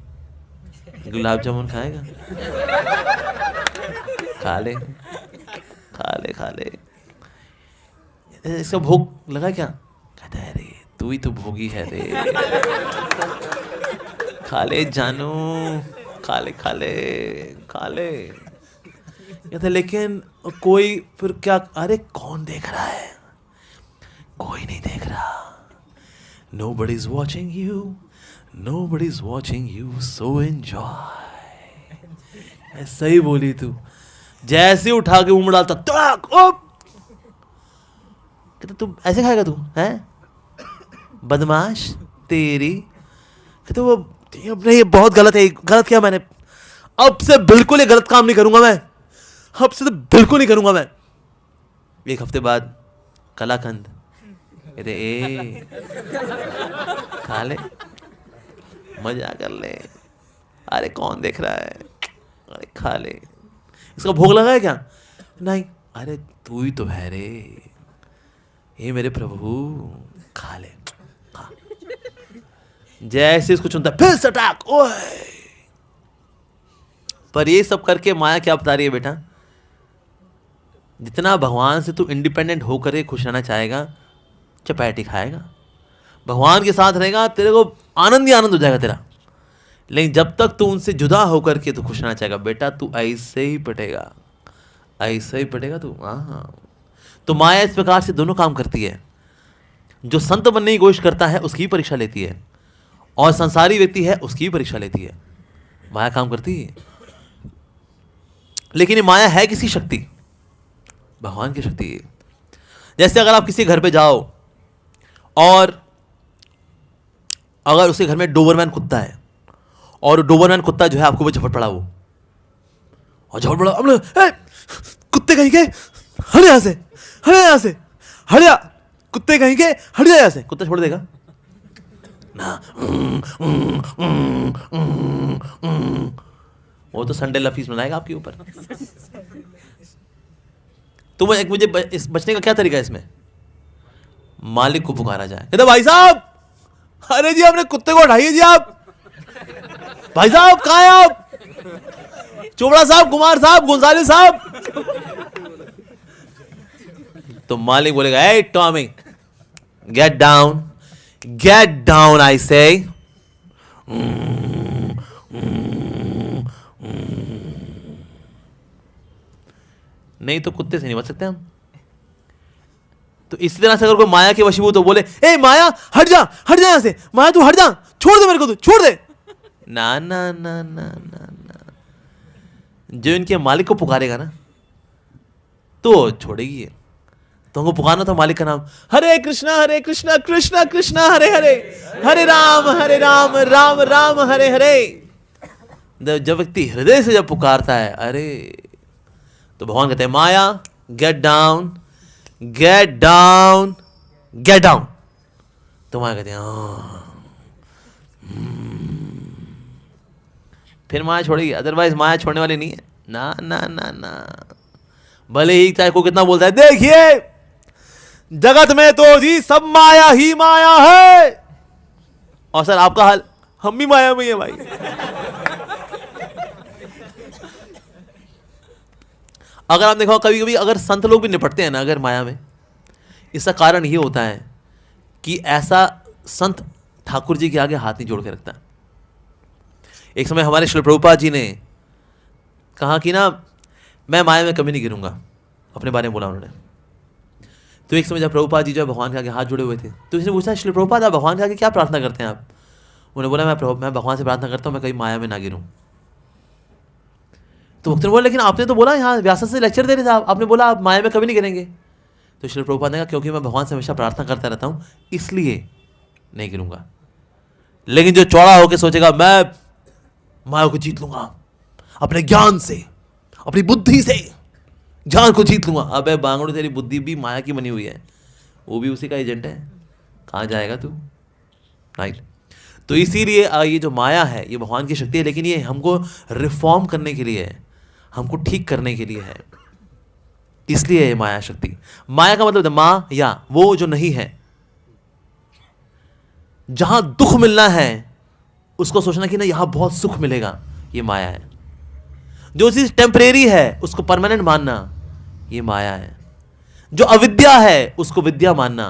गुलाब जामुन खाएगा? खा ले खा ले खा ले। इसका भोग लगा क्या? कहता है अरे तू ही तो भोगी है रे, खा ले जानू, खा ले खा ले खा ले। कहता लेकिन कोई फिर क्या? अरे कौन देख रहा है? कोई नहीं देख रहा। Nobody's watching you, nobody's watching you, so enjoy। सही बोली तू। जैसे उठा के मुंह डालता, तड़ाक, कहता तू ऐसे खाएगा तू हैं? बदमाश तेरी। कहते वो नहीं, ये बहुत गलत है। गलत किया मैंने, अब से बिल्कुल ये गलत काम नहीं करूंगा मैं, अब से तो बिल्कुल नहीं करूंगा मैं। एक हफ्ते बाद कलाकंद। कहते ए खा ले, मजा कर ले। अरे कौन देख रहा है? अरे खा ले। इसका भोग लगा है क्या? नहीं। अरे तू ही तो है रे, ये मेरे प्रभु, खा ले खा। जैसे इसको चुनता फिर सटाक, ओए। पर ये सब करके माया क्या बता रही है बेटा? जितना भगवान से तू इंडिपेंडेंट होकर के खुश रहना चाहेगा, चपैटी खाएगा, भगवान के साथ रहेगा, तेरे को आनंद ही आनंद हो जाएगा तेरा। लेकिन जब तक तू उनसे जुदा होकर के तू खुश रहना चाहेगा बेटा, तू ऐसे ही पटेगा, ऐसे ही पटेगा तू। हाँ, तो माया इस प्रकार से दोनों काम करती है। जो संत बनने की कोशिश करता है उसकी परीक्षा लेती है, और संसारी व्यक्ति है उसकी परीक्षा लेती है। माया काम करती है। लेकिन ये माया है किसी शक्ति? भगवान की शक्ति है। जैसे अगर आप किसी घर पे जाओ और अगर उसके घर में डोबरमैन कुत्ता है, और डोबरमैन कुत्ता जो है आपको वो झपट पड़ा, वो और झपट पड़ा, अब कुत्ते कहीं के हट यहां से, हट यहां से, हट जा, कुत्ते कहीं के हट जा यहां से। कुत्ता छोड़ देगा ना? वो तो संडे लफीस बनाएगा आपके ऊपर। तो वो एक मुझे इस बचने का क्या तरीका है? इसमें मालिक को पुकारा जाए, कहते भाई साहब, अरे जी अपने कुत्ते को हटाइए जी आप। भाई साहब कहाँ हैं आप? चोपड़ा साहब, कुमार साहब, गुंसाली साहब। तो मालिक बोलेगा, ए टॉमी, गेट डाउन आई से। नहीं तो कुत्ते से नहीं बच सकते हम। तो इसी तरह से अगर कोई माया के वशीभूत तो बोले, ए माया हट जा यहां से, माया तू हट जा, छोड़ दे मेरे को, तू छोड़ दे। ना ना ना ना ना ना, जो इनके मालिक को पुकारेगा ना तो छोड़ेगी ये। तो हमको पुकारना था मालिक का नाम, हरे कृष्णा कृष्णा कृष्णा हरे हरे, हरे राम राम राम हरे हरे। जब व्यक्ति हृदय से जब पुकारता है अरे, तो भगवान कहते हैं Maya get down get down get down. तो माया कहते हैं फिर माया छोड़ेगी, अदरवाइज माया छोड़ने वाली नहीं है। ना ना ना ना, भले ही चाहे को कितना बोलता है देखिए जगत में तो जी सब माया ही माया है, और सर आपका हाल हम भी माया में ही है भाई। अगर आप देखो कभी कभी अगर संत लोग भी निपटते हैं ना अगर माया में, इसका कारण ये होता है कि ऐसा संत ठाकुर जी के आगे हाथ नहीं जोड़ के रखता। एक समय हमारे श्री प्रभुपाद जी ने कहा कि ना मैं माया में कभी नहीं गिरूंगा, अपने बारे में बोला उन्होंने। तो एक समय जब प्रभुपाद जी जो भगवान के आगे हाथ जोड़े हुए थे, तो इसने पूछा श्री प्रभुपाद आप भगवान के आगे क्या प्रार्थना करते हैं आप? उन्होंने बोला मैं भगवान से प्रार्थना करता हूँ मैं कहीं माया में ना गिरूं। तो भक्त ने बोला लेकिन आपने तो बोला यहाँ व्यास से लेक्चर दे रहे थे आपने बोला आप माया में कभी नहीं गिरेंगे। तो श्री प्रभुपाद ने कहा क्योंकि मैं भगवान से हमेशा प्रार्थना करता रहता हूँ इसलिए नहीं गिरूंगा। लेकिन जो चौड़ा होकर सोचेगा मैं माया को जीत लूंगा अपने ज्ञान से, अपनी बुद्धि से ज्ञान को जीत लूंगा, अबे बांगड़ू तेरी बुद्धि भी माया की बनी हुई है, वो भी उसी का एजेंट है, कहाँ जाएगा तू? राइट। तो इसीलिए ये जो माया है ये भगवान की शक्ति है, लेकिन ये हमको रिफॉर्म करने के लिए है, हमको ठीक करने के लिए है, इसलिए ये माया शक्ति। माया का मतलब माँ या वो जो नहीं है, जहां दुख मिलना है उसको सोचना कि ना यहां बहुत सुख मिलेगा, ये माया है। जो चीज टेम्परेरी है उसको परमानेंट मानना, ये माया है। जो अविद्या है उसको विद्या मानना,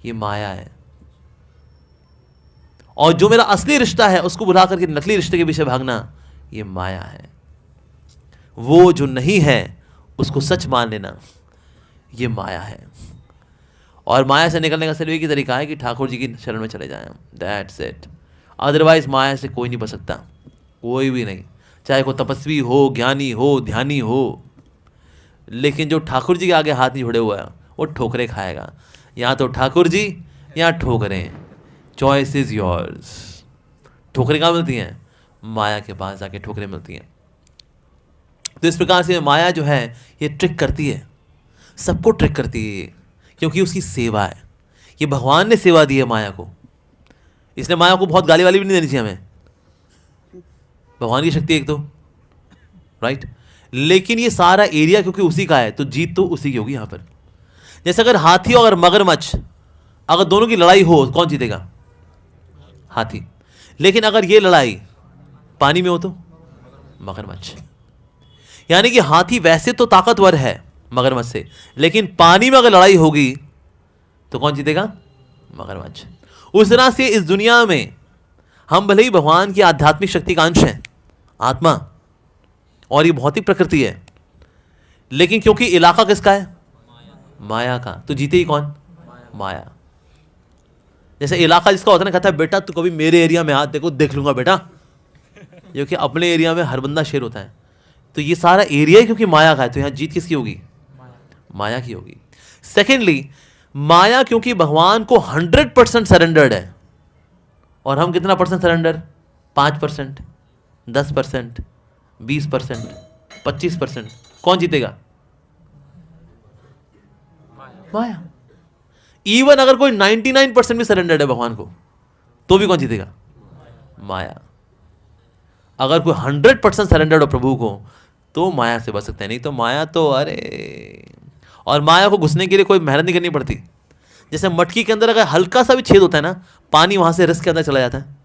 ये माया है। और जो मेरा असली रिश्ता है उसको भुला करके नकली रिश्ते के पीछे भागना, ये माया है। वो जो नहीं है उसको सच मान लेना, ये माया है। और माया से निकलने का सिर्फ एक ही तरीका है कि ठाकुर जी की शरण में चले जाएं, दैट्स इट। अदरवाइज माया से कोई नहीं बच सकता, कोई भी नहीं, चाहे कोई तपस्वी हो, ज्ञानी हो, ध्यानी हो। लेकिन जो ठाकुर जी के आगे हाथ नहीं जोड़े हुआ है वो ठोकरें खाएगा, या तो ठाकुर जी या ठोकरें, चॉइस इज योर्स। ठोकरें कहाँ मिलती हैं? माया के पास जाके ठोकरें मिलती हैं। तो इस प्रकार से माया जो है ये ट्रिक करती है, सबको ट्रिक करती है ये, क्योंकि उसकी सेवा है। ये भगवान ने सेवा दी है माया को, इसलिए माया को बहुत गाली वाली भी नहीं देनी चाहिए हमें, भगवान की शक्ति एक तो, राइट। लेकिन ये सारा एरिया क्योंकि उसी का है तो जीत तो उसी की होगी यहाँ पर। जैसे अगर हाथी और मगरमच्छ अगर दोनों की लड़ाई हो, कौन जीतेगा? हाथी। लेकिन अगर ये लड़ाई पानी में हो तो मगरमच्छ। यानी कि हाथी वैसे तो ताकतवर है मगरमच्छ से, लेकिन पानी में अगर लड़ाई होगी तो कौन जीतेगा? मगरमच्छ। उस तरह से इस दुनिया में हम भले ही भगवान की आध्यात्मिक शक्ति का अंश हैं, आत्मा, और ये भौतिक प्रकृति है, लेकिन क्योंकि इलाका किसका है? माया का, तो जीते ही कौन? माया। जैसे इलाका जिसका होता है ना, कहता है बेटा तू कभी मेरे एरिया में आ, देखो देख लूंगा बेटा, क्योंकि अपने एरिया में हर बंदा शेर होता है। तो ये सारा एरिया ही क्योंकि माया का है, तो यहां जीत किसकी होगी? माया की होगी। सेकेंडली, माया क्योंकि भगवान को 100% सरेंडर्ड है, और हम कितना परसेंट सरेंडर? 5%, 10%, 20%, 25%। कौन जीतेगा? माया। इवन अगर कोई 99% भी सरेंडर्ड है भगवान को, तो भी कौन जीतेगा? माया। अगर कोई 100% सरेंडर्ड हो प्रभु को, तो माया से बच सकते हैं, नहीं तो माया तो अरे। और माया को घुसने के लिए कोई मेहनत नहीं करनी पड़ती। जैसे मटकी के अंदर अगर हल्का सा भी छेद होता है ना, पानी वहां से रस के अंदर चला जाता है,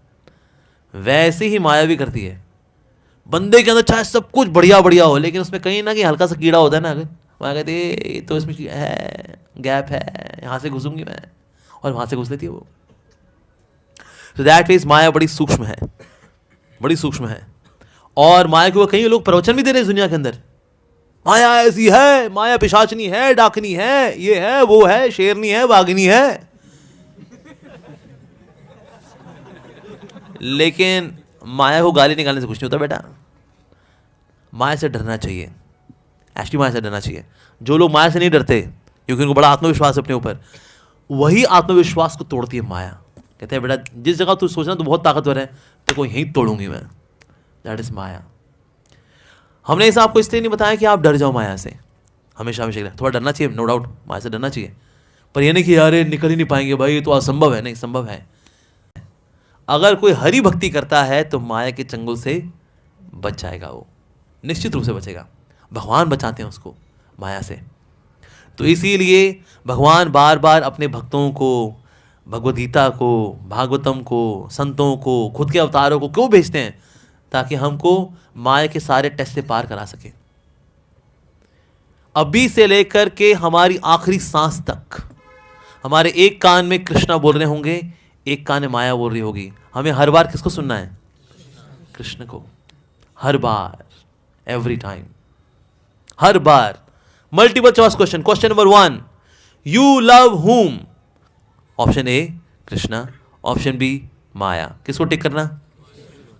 वैसे ही माया भी करती है। बंदे के अंदर चाहे सब कुछ बढ़िया बढ़िया हो, लेकिन उसमें कहीं ना कहीं हल्का सा कीड़ा होता है ना, अगर वहाँ कहती है तो इसमें है गैप है, यहाँ से घुसूंगी मैं, और वहाँ से घुस लेती है वो। तो दैट मीन्स माया बड़ी सूक्ष्म है, बड़ी सूक्ष्म है। और माया के वो कई लोग प्रवचन भी दे रहे हैं दुनिया के अंदर, माया ऐसी है, माया पिशाचनी है, डाकनी है, ये है वो है, शेरनी है, बाघनी है। लेकिन माया को गाली निकालने से कुछ नहीं होता बेटा। माया से डरना चाहिए, एक्चुअली माया से डरना चाहिए। जो लोग माया से नहीं डरते क्योंकि उनको बड़ा आत्मविश्वास है अपने ऊपर, वही आत्मविश्वास को तोड़ती है माया। कहते हैं बेटा जिस जगह तू सोचना तू बहुत ताकतवर है, तो को यहीं तोड़ूंगी मैं। दैट इज माया। हमने इसे आपको इसलिए नहीं बताया कि आप डर जाओ माया से। हमेशा हमेशा थोड़ा डरना चाहिए, नो डाउट, माया से डरना चाहिए, पर यह नहीं कि यार निकल ही नहीं पाएंगे भाई, ये तो असंभव है। नहीं, संभव है। अगर कोई हरि भक्ति करता है तो माया के चंगुल से बच जाएगा, वो निश्चित रूप से बचेगा। भगवान बचाते हैं उसको माया से। तो इसीलिए भगवान बार बार अपने भक्तों को, भगवद गीता को, भागवतम को, संतों को, खुद के अवतारों को क्यों भेजते हैं? ताकि हमको माया के सारे टेस्ट से पार करा सके। अभी से लेकर के हमारी आखिरी सांस तक हमारे एक कान में कृष्णा बोल रहे होंगे, एक कान में माया बोल रही होगी। हमें हर बार किसको सुनना है? कृष्ण को। हर बार, एवरी टाइम, हर बार। Multiple choice question. Question number 1, you love whom? Option A Krishna, option B Maya. किसको टिक करना?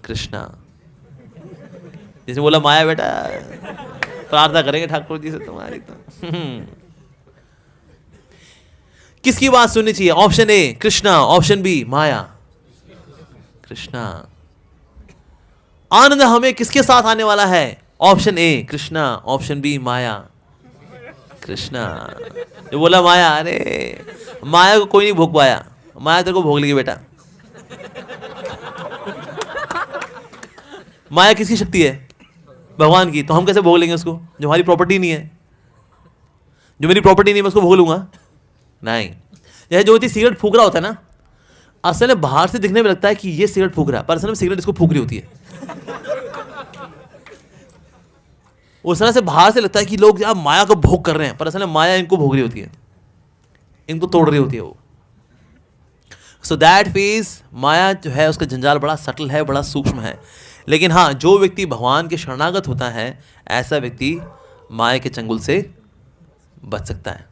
कृष्णा। जिसने बोला माया बेटा प्रार्थना करेंगे ठाकुर जी से तुम्हारी तो किसकी बात सुननी चाहिए? Option A Krishna, option B Maya. Krishna. आनंद हमें किसके साथ आने वाला है? Option A Krishna, option B Maya. Krishna. जो बोला माया, अरे माया को कोई नहीं भोग पाया, माया तेरे को भोग लेगी बेटा। माया किसकी शक्ति है? भगवान की। तो हम कैसे भोग लेंगे उसको जो हमारी प्रॉपर्टी नहीं है? जो मेरी प्रॉपर्टी नहीं है मैं उसको भोग लूंगा? नहीं। जैसे जो चीज सिगरेट फूक रहा होता है ना, असल में बाहर से दिखने में लगता है कि ये सिगरेट फूक रहा है, पर असल में सिगरेट इसको फूक रही होती है। उस तरह से बाहर से लगता है कि लोग आप माया को भोग कर रहे हैं, पर असल में माया इनको भोग रही होती है, इनको तोड़ रही होती है वो। सो दैट मीन्स माया जो है उसका जंजाल बड़ा सटल है, बड़ा सूक्ष्म है। लेकिन हाँ, जो व्यक्ति भगवान के शरणागत होता है, ऐसा व्यक्ति माया के चंगुल से बच सकता है,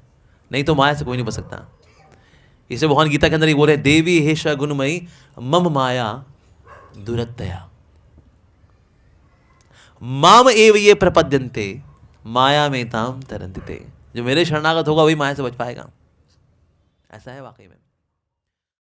नहीं तो माया से कोई नहीं बच सकता। इसे भगवान गीता के अंदर ही बोल रहे, देवी हेषा गुणमयी मम माया दुरत्यया माम एव ये प्रपद्यन्ते माया में ताम तरन्ते। जो मेरे शरणागत होगा वही माया से बच पाएगा। ऐसा है वाकई में।